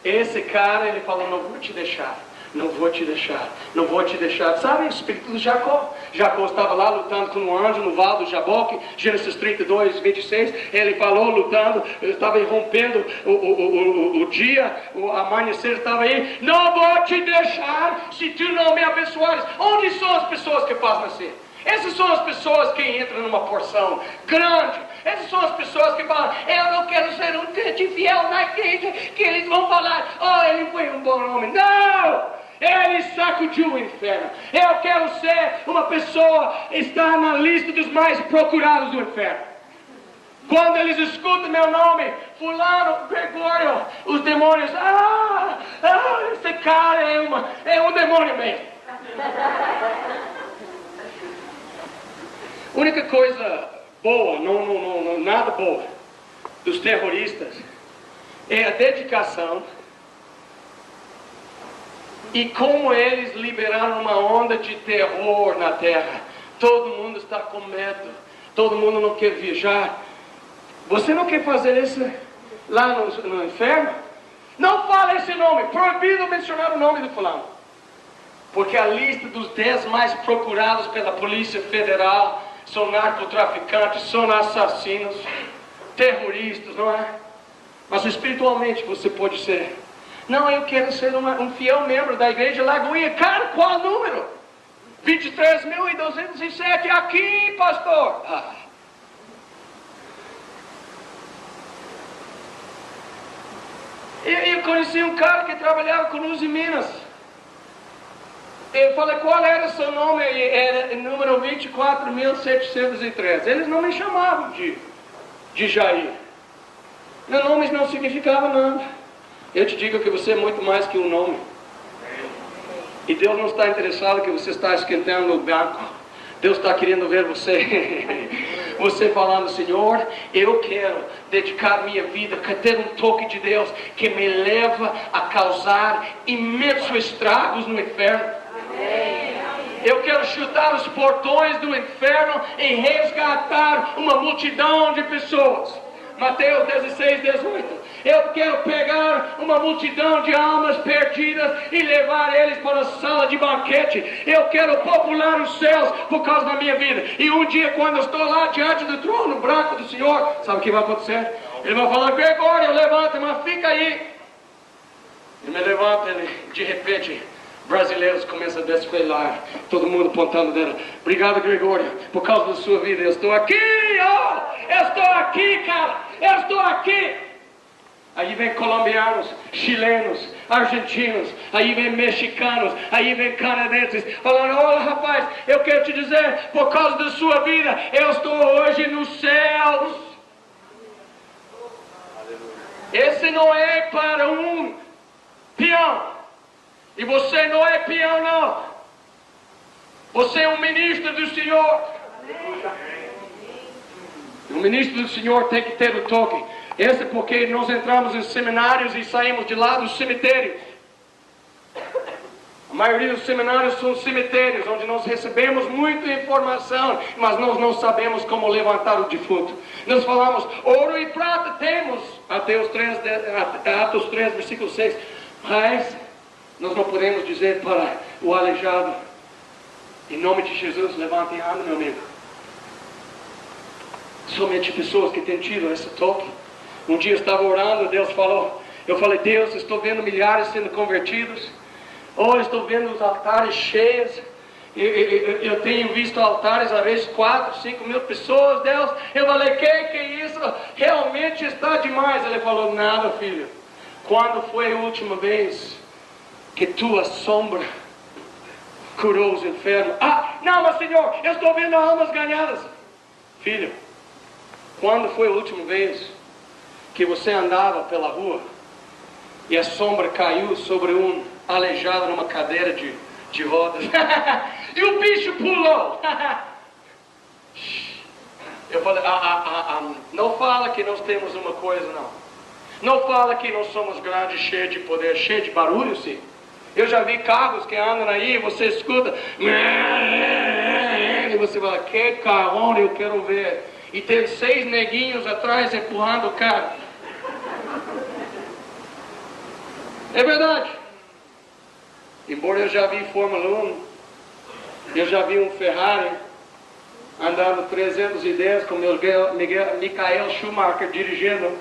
Esse cara, ele falou, não vou te deixar, não vou te deixar, não vou te deixar. Sabe o espírito de Jacó? Jacó estava lá lutando com um anjo no val do Jaboque, Gênesis 32, 26. Ele falou lutando, estava rompendo o dia, o amanhecer estava aí. Não vou te deixar se tu não me abençoares. Onde são as pessoas que fazem assim? Essas são as pessoas que entram numa porção grande. Essas são as pessoas que falam, eu não quero ser um crente fiel na igreja, que eles vão falar, oh, ele foi um bom homem. Não! Ele sacudiu o inferno. Eu quero ser uma pessoa, estar na lista dos mais procurados do inferno. Quando eles escutam meu nome, fulano, Gregório, os demônios, esse cara é um demônio mesmo. A única coisa boa, nada boa, dos terroristas é a dedicação e como eles liberaram uma onda de terror na terra. Todo mundo está com medo, todo mundo não quer viajar. Você não quer fazer isso lá no inferno? Não fala esse nome, proibido mencionar o nome do fulano. Porque a lista dos 10 mais procurados pela Polícia Federal são narcotraficantes, são assassinos, terroristas, não é? Mas espiritualmente você pode ser. Não, eu quero ser um fiel membro da igreja Lagoinha. Cara, qual número? 23.207 aqui, pastor. Eu conheci um cara que trabalhava conosco em Minas. Eu falei, qual era o seu nome? Era número 24.713. Eles não me chamavam de Jair. Meu nome não significava nada. Eu te digo que você é muito mais que um nome. E Deus não está interessado que você está esquentando o banco. Deus está querendo ver você. Você falando, Senhor, eu quero dedicar minha vida, quero ter um toque de Deus que me leva a causar imensos estragos no inferno. Eu quero chutar os portões do inferno e resgatar uma multidão de pessoas. Mateus 16, 18. Eu quero pegar uma multidão de almas perdidas e levar eles para a sala de banquete. Eu quero popular os céus por causa da minha vida. E um dia, quando eu estou lá diante do trono branco do Senhor, sabe o que vai acontecer? Ele vai falar, Gregório, levanta, mas fica aí. Ele me levanta, ele, de repente, brasileiros começam a desfilar, todo mundo apontando dela. Obrigado, Gregório, por causa da sua vida. Eu estou aqui, eu estou aqui, cara, eu estou aqui. Aí vem colombianos, chilenos, argentinos, aí vem mexicanos, aí vem canadenses, falando, olha rapaz, eu quero te dizer, por causa da sua vida, eu estou hoje nos céus. Esse não é para um peão. E você não é peão, não. Você é um ministro do Senhor. O ministro do Senhor tem que ter o toque. Esse é porque nós entramos em seminários e saímos de lá dos cemitérios. A maioria dos seminários são cemitérios, onde nós recebemos muita informação, mas nós não sabemos como levantar o defunto. Nós falamos, ouro e prata temos, Atos 3, versículo 6. Mas nós não podemos dizer para o aleijado, em nome de Jesus, levante a anda, meu amigo. Somente pessoas que têm tido esse toque. Um dia eu estava orando, Deus falou, eu falei, Deus, estou vendo milhares sendo convertidos. Oh, estou vendo os altares cheios. Eu tenho visto altares, às vezes 4, 5 mil pessoas, Deus. Eu falei, que é isso? Realmente está demais. Ele falou, nada, filho. Quando foi a última vez que tua sombra curou os enfermos? Ah, não, mas Senhor, eu estou vendo almas ganhadas. Filho, Quando foi a última vez que você andava pela rua e a sombra caiu sobre um aleijado numa cadeira de rodas e o bicho pulou? Eu falei, não fala que nós temos uma coisa, não. Não fala que nós somos grandes, cheios de poder, cheios de barulho, sim. Eu já vi carros que andam aí e você escuta e você fala, que carrão eu quero ver. E tem 6 neguinhos atrás empurrando o carro. É verdade. Embora eu já vi Fórmula 1, eu já vi um Ferrari andando 310 com Michael Schumacher dirigindo,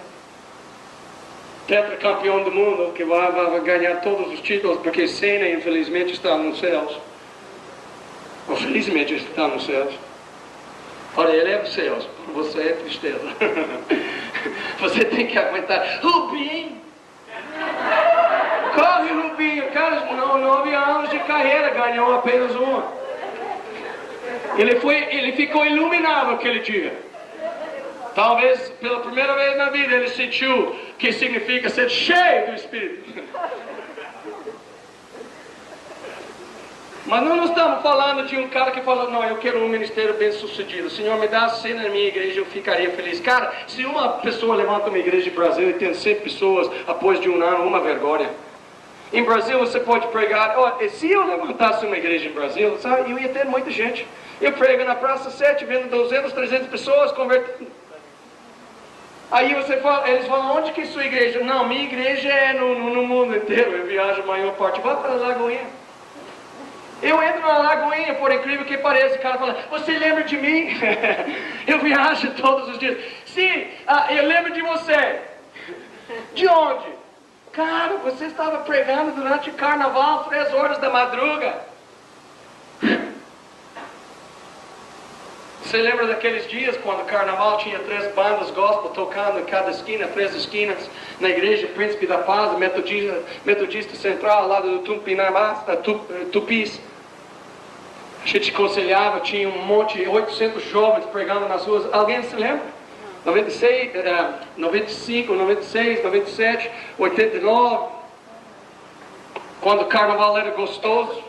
tetracampeão do mundo, que vai ganhar todos os títulos, porque Senna infelizmente está nos céus. Ou felizmente está nos céus. Olha, ele é nos céus, você é tristeza. Você tem que aguentar. Rubinho! Corre, Rubinho! Cara, 9 anos de carreira, ganhou apenas uma. Ele ficou iluminado aquele dia. Talvez pela primeira vez na vida ele sentiu o que significa ser cheio do Espírito. Mas não estamos falando de um cara que fala, não, eu quero um ministério bem sucedido. Senhor, me dá a cena na minha igreja, eu ficaria feliz. Cara, se uma pessoa levanta uma igreja de Brasil e tem 100 pessoas após de um ano, uma vergonha. Em Brasil você pode pregar, se eu levantasse uma igreja em Brasil, sabe, eu ia ter muita gente. Eu prego na Praça 7, vendo 200, 300 pessoas convertendo. Aí você fala, eles falam, onde que é sua igreja? Não, minha igreja é no mundo inteiro, eu viajo a maior parte. Vai para a Lagoinha. Eu entro na Lagoinha, por incrível que pareça, o cara fala, você lembra de mim? Eu viajo todos os dias. Sim, eu lembro de você. De onde? Cara, você estava pregando durante o carnaval, 3 horas da madruga. Você lembra daqueles dias quando o carnaval tinha 3 bandas gospel tocando em cada esquina, 3 esquinas, na igreja Príncipe da Paz, Metodista Central, lá do Tupis. A gente aconselhava, tinha um monte, 800 jovens pregando nas ruas. Alguém se lembra? 96, 95, 96, 97, 89, quando o carnaval era gostoso.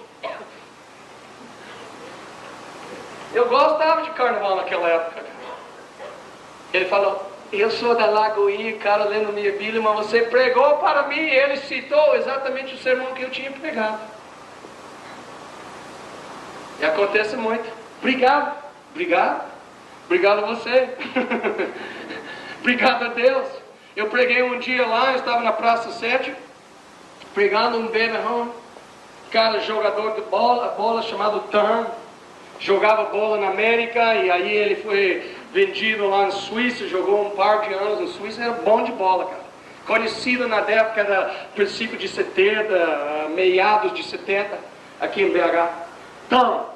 Eu gostava de carnaval naquela época. Ele falou, eu sou da Lagoinha, cara, lendo minha Bíblia, mas você pregou para mim. Ele citou exatamente o sermão que eu tinha pregado. E acontece muito. Obrigado, obrigado a você. Obrigado a Deus. Eu preguei um dia lá, eu estava na Praça 7, pregando um beberrão, cara, jogador de bola chamado Tan. Jogava bola na América e aí ele foi vendido lá na Suíça, jogou um par de anos na Suíça, era bom de bola, cara. Conhecido na época do princípio de 70, meados de 70, aqui em BH. Então,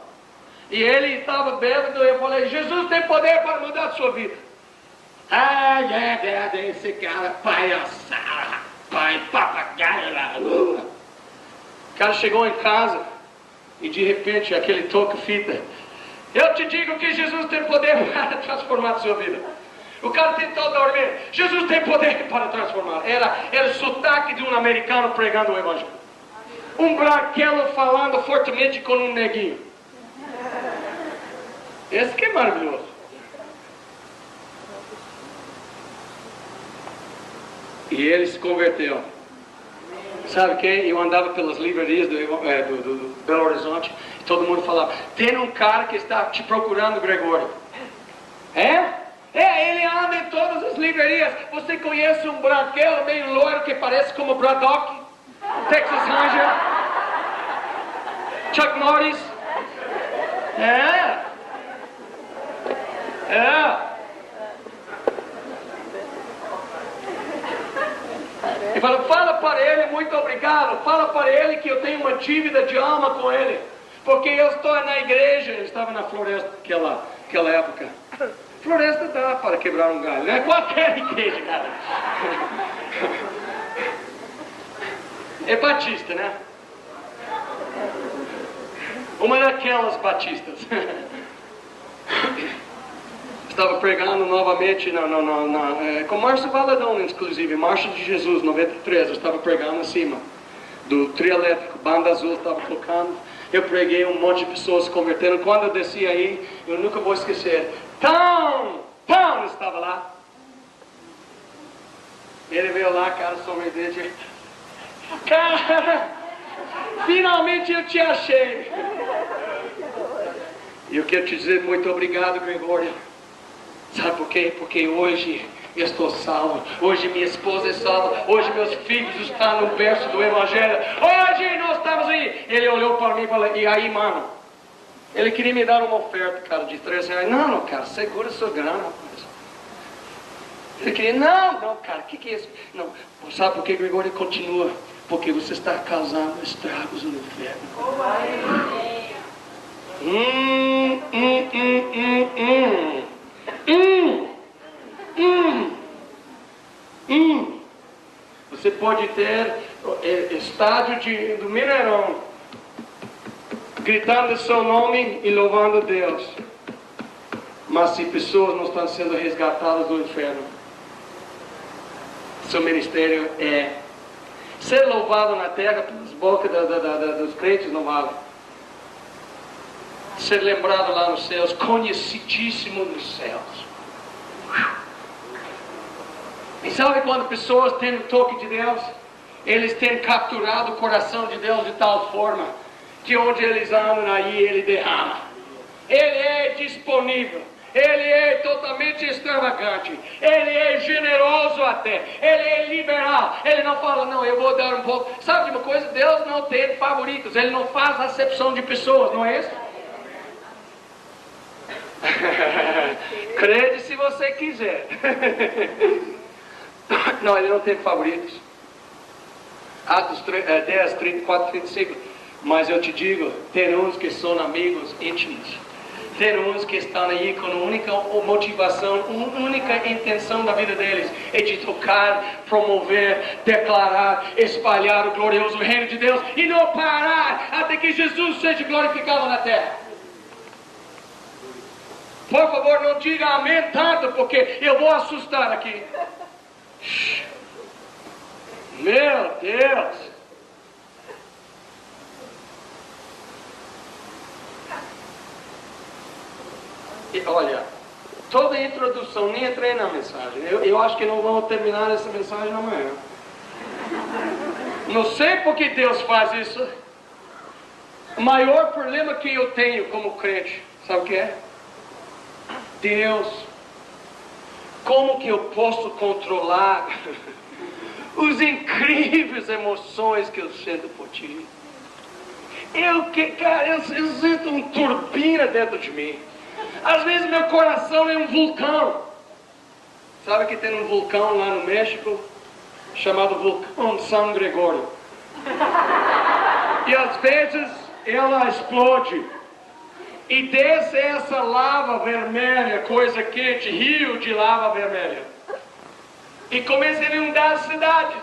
e ele estava bêbado e eu falei, Jesus tem poder para mudar a sua vida. Esse cara, palhaçada, pai, papagaio lá. O cara chegou em casa. E de repente aquele toca-fita. Eu te digo que Jesus tem poder para transformar a sua vida. O cara tentou dormir. Jesus tem poder para transformar. Era o sotaque de um americano pregando o evangelho. Um branquelo falando fortemente com um neguinho. Esse que é maravilhoso. E ele se converteu. Sabe quem? Eu andava pelas livrarias do Belo Horizonte e todo mundo falava, tem um cara que está te procurando, Gregório. Ele anda em todas as livrarias. Você conhece um branquelo meio loiro que parece como Braddock, Texas Ranger, Chuck Norris? E fala para ele, muito obrigado. Fala para ele que eu tenho uma dívida de alma com ele. Porque eu estou na igreja. Eu estava na floresta naquela época. Floresta dá para quebrar um galho. Não é qualquer igreja, cara. É batista, né? Uma daquelas batistas. Estava pregando novamente com Márcio Valadão, inclusive, Marcha de Jesus, 93. Eu estava pregando em cima do trio elétrico, Banda Azul estava tocando. Eu preguei, um monte de pessoas se convertendo. Quando eu desci aí, eu nunca vou esquecer. Tom estava lá. Ele veio lá, cara, sorridente. Cara, finalmente eu te achei. E eu quero te dizer muito obrigado, Gregório. Sabe por quê? Porque hoje eu estou salvo. Hoje minha esposa é salva. Hoje meus filhos estão no berço do Evangelho. Hoje nós estamos aí. Ele olhou para mim e falou, e aí, mano? Ele queria me dar uma oferta, cara, de R$3. Não, cara, segura sua grana, rapaz. Ele queria, não, cara, o que é isso? Não, sabe por que, Gregório? Continua. Porque você está causando estragos no inferno. Você pode ter estádio do Mineirão gritando seu nome e louvando Deus, mas se pessoas não estão sendo resgatadas do inferno, seu ministério é ser louvado na terra pelas bocas dos crentes, não vale. Ser lembrado lá nos céus, conhecidíssimo nos céus. E sabe quando pessoas têm o toque de Deus? Eles têm capturado o coração de Deus de tal forma que onde eles andam aí, Ele derrama. Ele é disponível. Ele é totalmente extravagante. Ele é generoso até. Ele é liberal. Ele não fala, não, eu vou dar um pouco. Sabe de uma coisa? Deus não tem favoritos. Ele não faz acepção de pessoas, não é isso? Crede se você quiser. Não, ele não tem favoritos. Atos 10, 34, 35. Mas eu te digo, tem uns que são amigos íntimos. Tem uns que estão aí com a única motivação, a única intenção da vida deles é de tocar, promover, declarar, espalhar o glorioso reino de Deus e não parar até que Jesus seja glorificado na terra. Por favor, não diga amém tanto, porque eu vou assustar aqui. Meu Deus! E olha, toda a introdução, nem entrei na mensagem. Eu acho que não vamos terminar essa mensagem amanhã. Não sei por que Deus faz isso. O maior problema que eu tenho como crente, sabe o que é? Deus, como que eu posso controlar os incríveis emoções que eu sinto por ti? Cara, eu sinto uma turbina dentro de mim. Às vezes meu coração é um vulcão. Sabe que tem um vulcão lá no México chamado Vulcão de São Gregório. E às vezes ela explode e desce essa lava vermelha, coisa quente, rio de lava vermelha, e começa a inundar as cidades.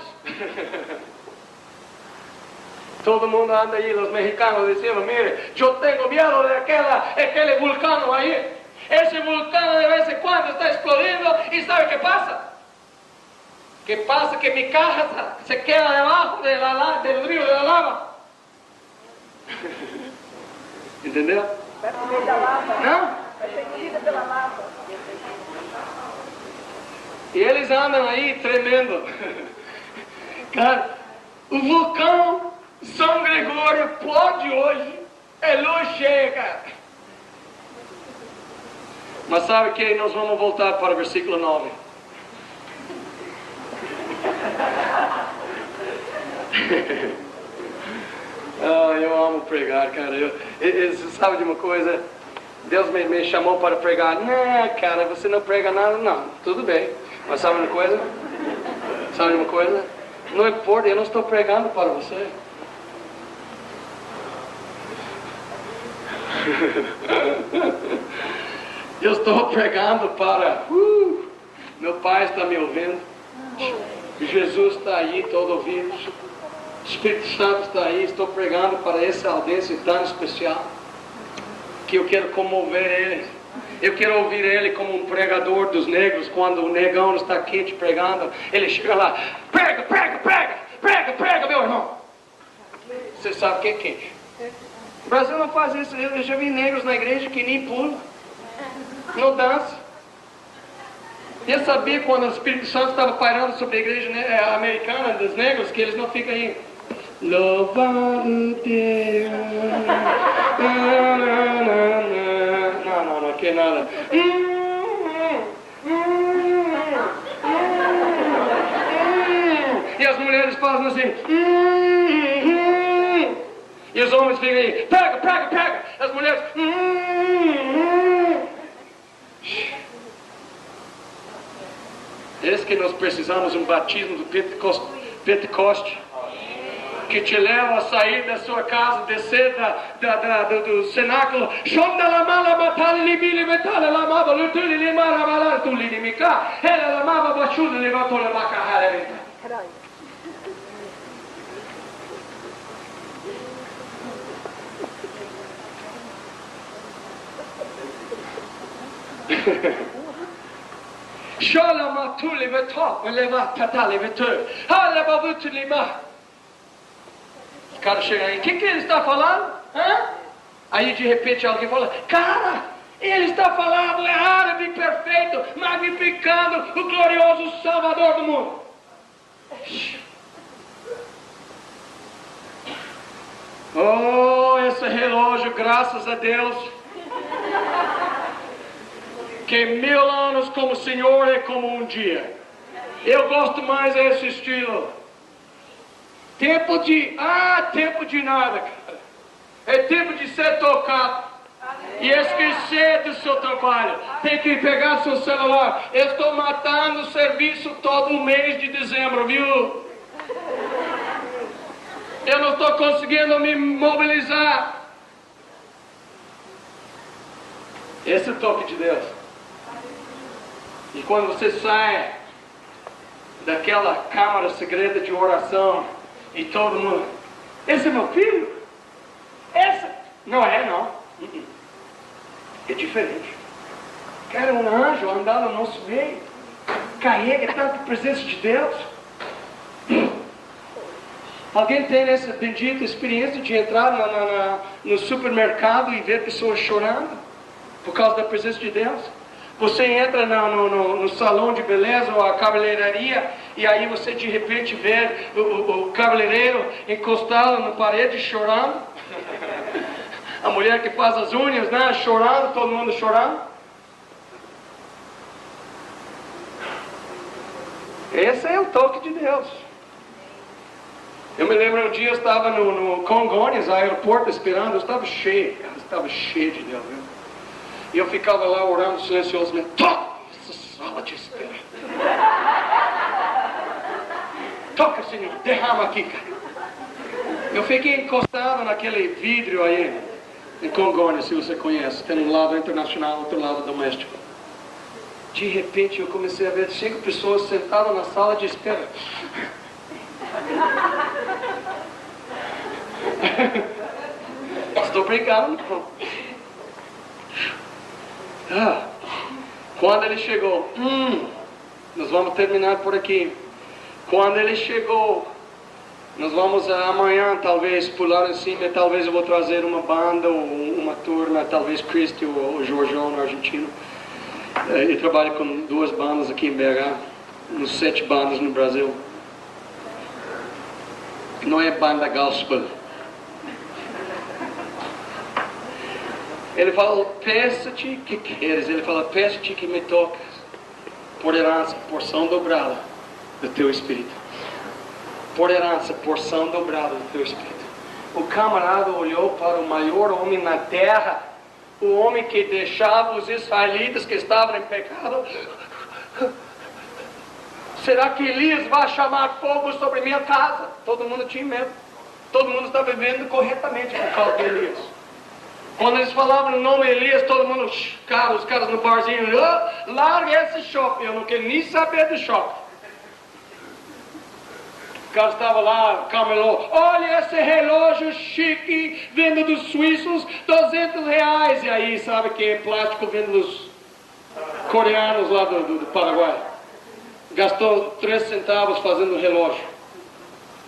Todo mundo anda aí, os mexicanos dizendo, mire, eu tenho medo daquele vulcão aí. Esse vulcão de vez em quando está explodindo e sabe o que pasa? Que pasa que mi casa se queda debajo del río de la lava. Entendeu? Vai pro meio da lava. Não? Vai ser engolida pela lava. E eles andam aí tremendo. Cara, o vulcão São Gregório pode hoje, é lua cheia, cara. Mas sabe que nós vamos voltar para o versículo 9. Eu amo pregar, cara. Você sabe de uma coisa? Deus me chamou para pregar. Não, cara, você não prega nada, não. Tudo bem. Mas sabe uma coisa? Sabe uma coisa? Não importa, eu não estou pregando para você. Eu estou pregando para... meu Pai está me ouvindo. Jesus está aí, todo ouvido. O Espírito Santo está aí. Estou pregando para essa audiência tão especial que eu quero comover eles. Eu quero ouvir ele como um pregador dos negros, quando o negão está quente pregando, ele chega lá, prega, prega, prega, prega, prega, meu irmão. Você sabe o que é quente? O Brasil não faz isso. Eu já vi negros na igreja que nem pulam, não dançam. Eu sabia quando o Espírito Santo estava pairando sobre a igreja americana dos negros, que eles não ficam aí. Louvado Deus. Não, que nada. E as mulheres fazem assim. E os homens ficam aí. Pega, pega, pega. As mulheres. Eis que nós precisamos um batismo do Pentecoste, que te leva a sair da sua casa, descer do cenáculo, o cara chega aí, o que ele está falando? Hã? Aí de repente alguém fala, cara, ele está falando é árabe perfeito, magnificando o glorioso Salvador do mundo. Oh, esse relógio, graças a Deus, que 1000 anos como o Senhor é como um dia. Eu gosto mais desse estilo. Tempo de nada, cara. É tempo de ser tocado e esquecer do seu trabalho. Tem que pegar seu celular. Eu estou matando o serviço todo mês de dezembro, viu? Eu não estou conseguindo me mobilizar. Esse é o toque de Deus. E quando você sai daquela câmara secreta de oração e todo mundo, esse é meu filho? Esse? Não é, não. É diferente. Cara, um anjo andar no nosso meio, carrega tanta presença de Deus. Alguém tem essa bendita experiência de entrar no supermercado e ver pessoas chorando por causa da presença de Deus? Você entra no salão de beleza ou a cabeleireria e aí você de repente vê o cabeleireiro encostado na parede chorando. A mulher que faz as unhas, né, chorando, todo mundo chorando. Esse é o toque de Deus. Eu me lembro um dia eu estava no Congonhas, aeroporto, esperando, eu estava cheio de Deus, viu? E eu ficava lá orando silenciosamente, toca essa sala de espera. Toca, Senhor, derrama aqui, cara. Eu fiquei encostado naquele vidro aí, em Congonhas, se você conhece. Tem um lado internacional, outro lado doméstico. De repente eu comecei a ver 5 pessoas sentadas na sala de espera. Estou brincando, não. Quando ele chegou, nós vamos terminar por aqui. Quando ele chegou, nós vamos amanhã talvez pular em cima, talvez eu vou trazer uma banda ou uma turma, talvez Cristi ou Jorjão no argentino. Eu trabalho com 2 bandas aqui em BH, uns 7 bandas no Brasil. Não é banda gospel. Ele fala, peço-te que queres. Ele fala, peço-te que me toques por herança, porção dobrada do teu Espírito. Por herança, porção dobrada do teu Espírito. O camarada olhou para o maior homem na terra, o homem que deixava os israelitas que estavam em pecado. Será que Elias vai chamar fogo sobre minha casa? Todo mundo tinha medo. Todo mundo estava vivendo corretamente por causa de Elias. Quando eles falavam o nome Elias, todo mundo, os caras no barzinho, larga esse shopping, eu não quero nem saber do shopping. O cara estava lá, camelô, olha esse relógio chique, vindo dos suíços, R$200. E aí, sabe que é plástico vindo dos coreanos lá do Paraguai. Gastou 3 centavos fazendo um relógio.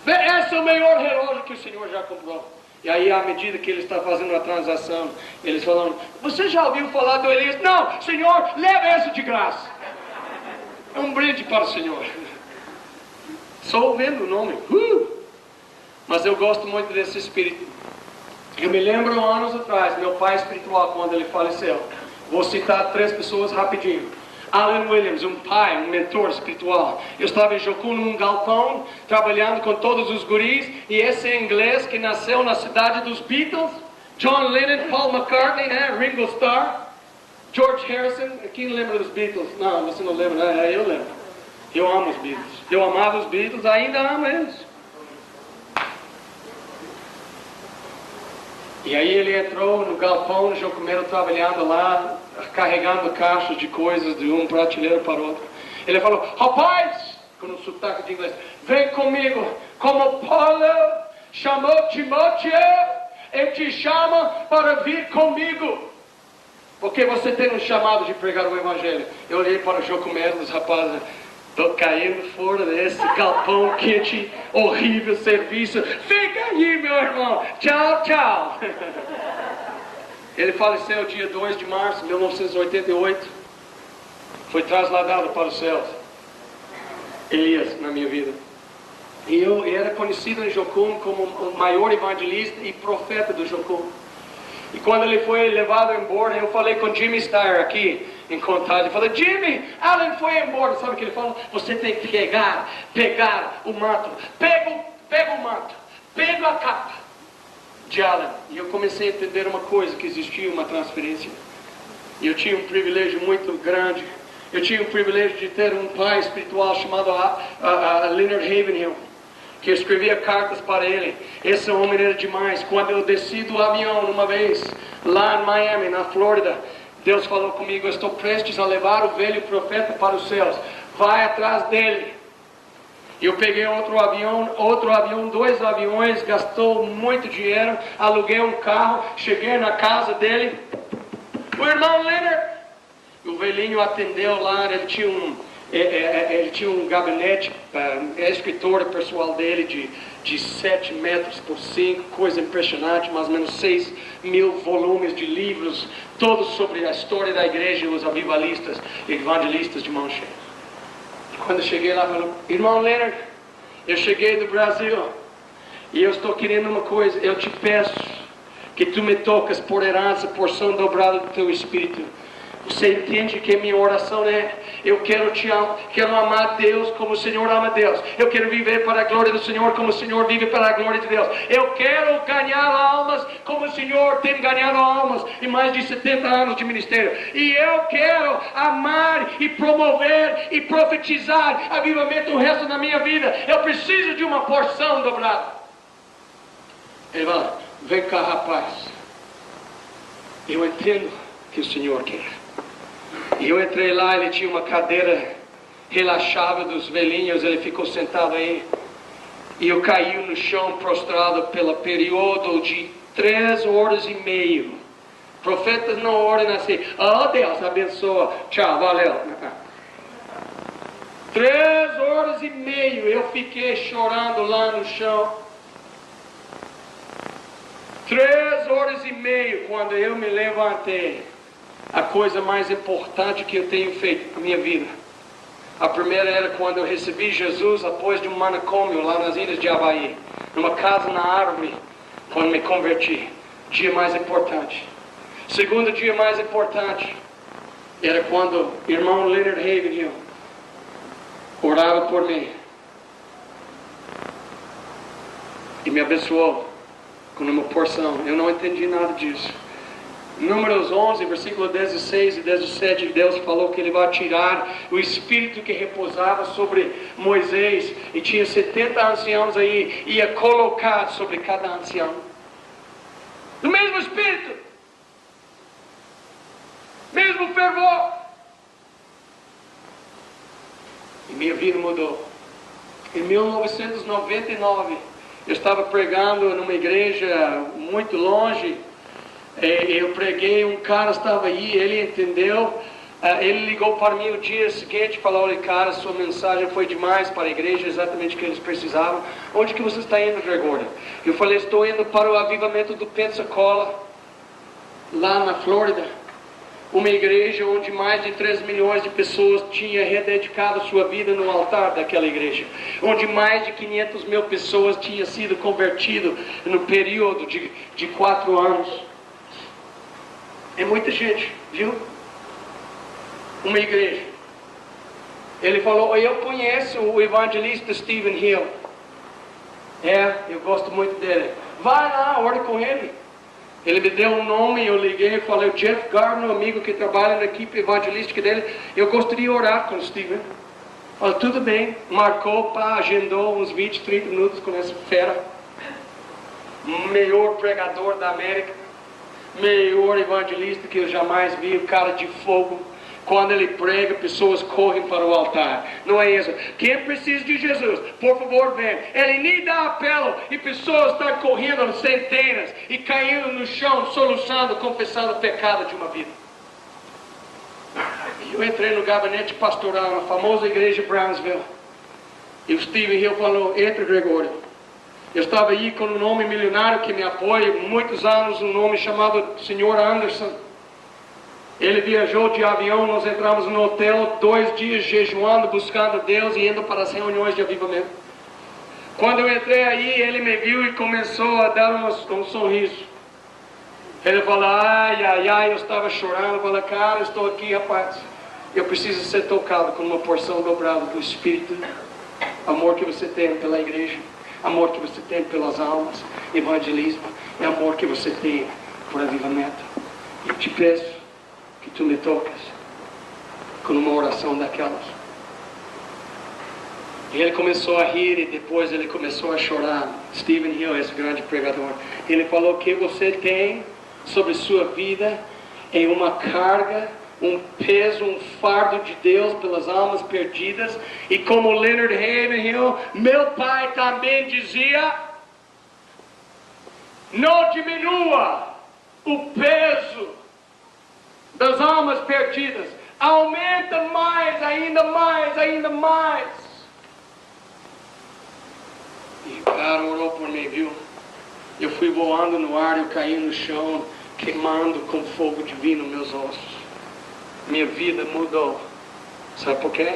Esse é o melhor relógio que o senhor já comprou. E aí, à medida que ele está fazendo a transação, eles falam: você já ouviu falar do Elias? Não, senhor, leva esse de graça. É um brinde para o senhor. Só ouvindo o nome. Mas eu gosto muito desse espírito. Eu me lembro anos atrás, meu pai espiritual, quando ele faleceu. Vou citar 3 pessoas rapidinho. Alan Williams, um pai, um mentor espiritual. Eu estava em Jocum, num galpão, trabalhando com todos os guris, e esse inglês que nasceu na cidade dos Beatles, John Lennon, Paul McCartney, né? Ringo Starr, George Harrison. Quem lembra dos Beatles? Não, você não lembra, né? Eu lembro. Eu amo os Beatles. Eu amava os Beatles, ainda amo eles. E aí ele entrou no galpão, no Jocumeiro, trabalhando lá, carregando caixas de coisas de um prateleiro para o outro. Ele falou: rapaz, com um sotaque de inglês, vem comigo, como Paulo chamou Timóteo, ele te chama para vir comigo, porque você tem um chamado de pregar o Evangelho. Eu olhei para o Jocumeiro, os rapazes: estou caindo fora desse galpão quente, horrível serviço. Fica aí, meu irmão. Tchau, tchau. Ele faleceu dia 2 de março de 1988. Foi trasladado para os céus. Elias, na minha vida. E eu era conhecido em Jocum como o maior evangelista e profeta do Jocum. E quando ele foi levado embora, eu falei com Jimmy Steyer aqui em Contagem. Eu falei: Jimmy, Alan foi embora. Sabe o que ele falou? Você tem que pegar o manto. Pega o manto. Pega a capa de Alan. E eu comecei a entender uma coisa, que existia uma transferência. E eu tinha um privilégio muito grande. Eu tinha o privilégio de ter um pai espiritual chamado Leonard Ravenhill, que eu escrevia cartas para ele. Esse homem era demais. Quando eu desci do avião uma vez, lá em Miami, na Flórida, Deus falou comigo: eu estou prestes a levar o velho profeta para os céus. Vai atrás dele. Eu peguei outro avião, 2 aviões, gastou muito dinheiro, aluguei um carro, cheguei na casa dele. O irmão Leonard, o velhinho atendeu lá, ele tinha um gabinete, escritório pessoal dele de 7 metros por 5, coisa impressionante, mais ou menos 6.000 volumes de livros, todos sobre a história da igreja e os avivalistas e evangelistas de mão cheia. Quando eu cheguei lá, falou: irmão Leonard, eu cheguei do Brasil e eu estou querendo uma coisa. Eu te peço que tu me tocas por herança, porção dobrada do teu espírito. Você entende que minha oração é: eu quero te amar, quero amar Deus como o Senhor ama Deus. Eu quero viver para a glória do Senhor como o Senhor vive para a glória de Deus. Eu quero ganhar almas como o Senhor tem ganhado almas em mais de 70 anos de ministério. E eu quero amar e promover e profetizar avivamento o resto da minha vida. Eu preciso de uma porção dobrada. Ele fala: vem cá, rapaz. Eu entendo que o Senhor quer. E eu entrei lá, ele tinha uma cadeira relaxável dos velhinhos, ele ficou sentado aí. E eu caí no chão prostrado pelo período de 3 horas e meia. Profetas não oram assim: oh Deus, abençoa, tchau, valeu. 3 horas e meia eu fiquei chorando lá no chão. 3 horas e meia, quando eu me levantei, a coisa mais importante que eu tenho feito na minha vida. A primeira era quando eu recebi Jesus após de um manicômio lá nas ilhas de Havaí, numa casa na árvore, quando me converti. Dia mais importante. Segundo dia mais importante era quando o irmão Leonard Ravenhill orava por mim e me abençoou com uma porção. Eu não entendi nada disso. Números 11, versículo 16 e 17, Deus falou que Ele vai tirar o espírito que repousava sobre Moisés, e tinha 70 anciãos aí, ia colocar sobre cada ancião o mesmo espírito, mesmo fervor, e minha vida mudou. Em 1999, eu estava pregando numa igreja muito longe. Eu preguei, um cara estava aí, ele entendeu Ele ligou para mim o dia seguinte e falou: olha, cara, sua mensagem foi demais para a igreja, exatamente o que eles precisavam. Onde que você está indo, Gregório? Eu falei: estou indo para o avivamento do Pensacola, lá na Flórida. Uma igreja onde mais de 3 milhões de pessoas tinham rededicado sua vida no altar daquela igreja. Onde mais de 500 mil pessoas tinham sido convertidas no período de 4 anos. É muita gente, viu? Uma igreja. Ele falou: eu conheço o evangelista Stephen Hill. Eu gosto muito dele. Vai lá, ore com ele. Ele me deu um nome, eu liguei e falei: o Jeff Gardner, amigo que trabalha na equipe evangelística dele, eu gostaria de orar com o Stephen. Falei: tudo bem. Marcou, agendou uns 20, 30 minutos com essa fera. Melhor pregador da América. Melhor evangelista que eu jamais vi, o cara de fogo. Quando ele prega, pessoas correm para o altar. Não é isso. Quem precisa de Jesus, por favor, vem. Ele nem dá apelo e pessoas estão correndo centenas e caindo no chão, soluçando, confessando o pecado de uma vida. Eu entrei no gabinete pastoral na famosa igreja de Brownsville. E o Stephen Hill falou: entra, Gregório. Eu estava aí com um nome milionário que me apoia, muitos anos, um nome chamado Sr. Anderson. Ele viajou de avião, nós entramos no hotel, 2 dias jejuando, buscando Deus e indo para as reuniões de avivamento. Quando eu entrei aí, ele me viu e começou a dar um sorriso. Ele falou: ai, ai, ai, eu estava chorando. Eu falei: cara, eu estou aqui, rapaz. Eu preciso ser tocado com uma porção dobrada do Espírito. Amor que você tem pela igreja, amor que você tem pelas almas, evangelismo, e amor que você tem por avivamento. Eu te peço que tu me tocas com uma oração daquelas. E ele começou a rir e depois ele começou a chorar. Stephen Hill, esse grande pregador, ele falou que você tem sobre sua vida é uma carga, um peso, um fardo de Deus pelas almas perdidas. E como Leonard Ravenhill, meu pai também dizia: não diminua o peso das almas perdidas, aumenta mais, ainda mais, ainda mais. E o cara orou por mim, viu? Eu fui voando no ar, eu caí no chão, queimando com fogo divino meus ossos. Minha vida mudou. Sabe por quê?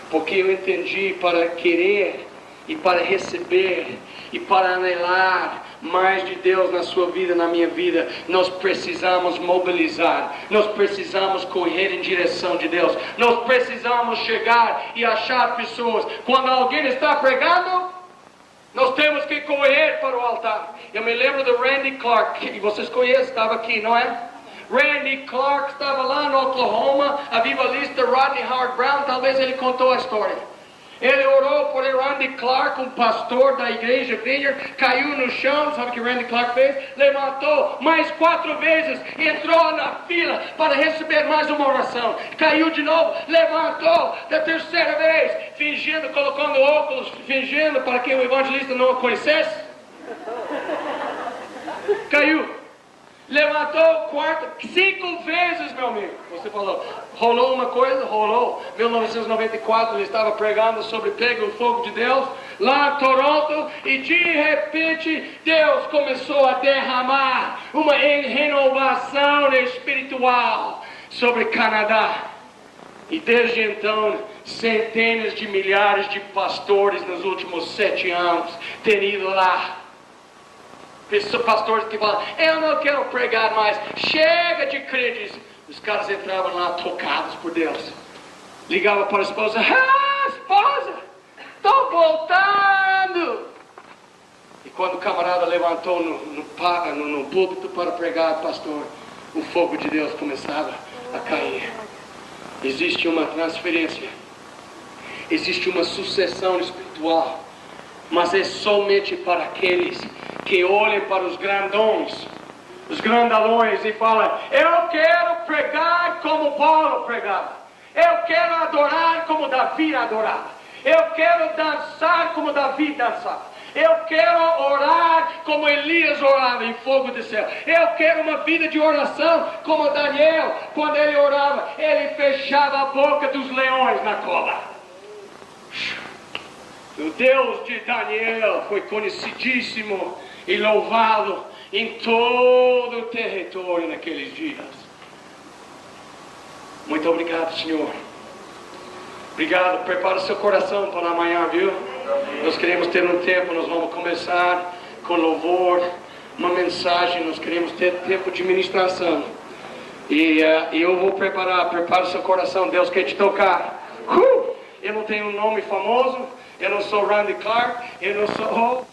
Porque eu entendi, para querer e para receber e para anelar mais de Deus na sua vida, na minha vida, nós precisamos mobilizar, nós precisamos correr em direção de Deus, nós precisamos chegar e achar pessoas. Quando alguém está pregando, nós temos que correr para o altar. Eu me lembro do Randy Clark, que vocês conhecem, estava aqui, não é? Randy Clark estava lá no Oklahoma, a vivalista Rodney Howard Brown, talvez ele contou a história. Ele orou por Randy Clark, um pastor da igreja Vineyard, caiu no chão, sabe o que Randy Clark fez? Levantou mais 4 vezes, entrou na fila para receber mais uma oração, caiu de novo, levantou da 3ª vez, fingindo, colocando óculos, fingindo para que o evangelista não o conhecesse. Caiu. Levantou 5 vezes, meu amigo. Você falou: rolou uma coisa? Rolou. 1994 ele estava pregando sobre Pega o Fogo de Deus lá em Toronto, e de repente Deus começou a derramar uma renovação espiritual sobre Canadá. E desde então, centenas de milhares de pastores nos últimos 7 anos têm ido lá. Pastores que falam: eu não quero pregar mais, chega de crentes. Os caras entravam lá tocados por Deus. Ligava para a esposa: esposa, estou voltando. E quando o camarada levantou no púlpito para pregar, pastor, o fogo de Deus começava a cair. Existe uma transferência, existe uma sucessão espiritual, mas é somente para aqueles que olhem para os grandões, os grandalhões, e falam: eu quero pregar como Paulo pregava, eu quero adorar como Davi adorava, eu quero dançar como Davi dançava, Eu quero orar como Elias orava em fogo do céu. Eu quero uma vida de oração como Daniel, quando ele orava, ele fechava a boca dos leões na cova. O Deus de Daniel foi conhecidíssimo e louvado em todo o território naqueles dias. Muito obrigado, Senhor. Obrigado, prepara seu coração para amanhã, viu? Nós queremos ter um tempo, nós vamos começar com louvor, uma mensagem, nós queremos ter tempo de ministração. E eu vou prepara seu coração, Deus quer te tocar. Eu não tenho um nome famoso, eu não sou Randy Clark, eu não sou...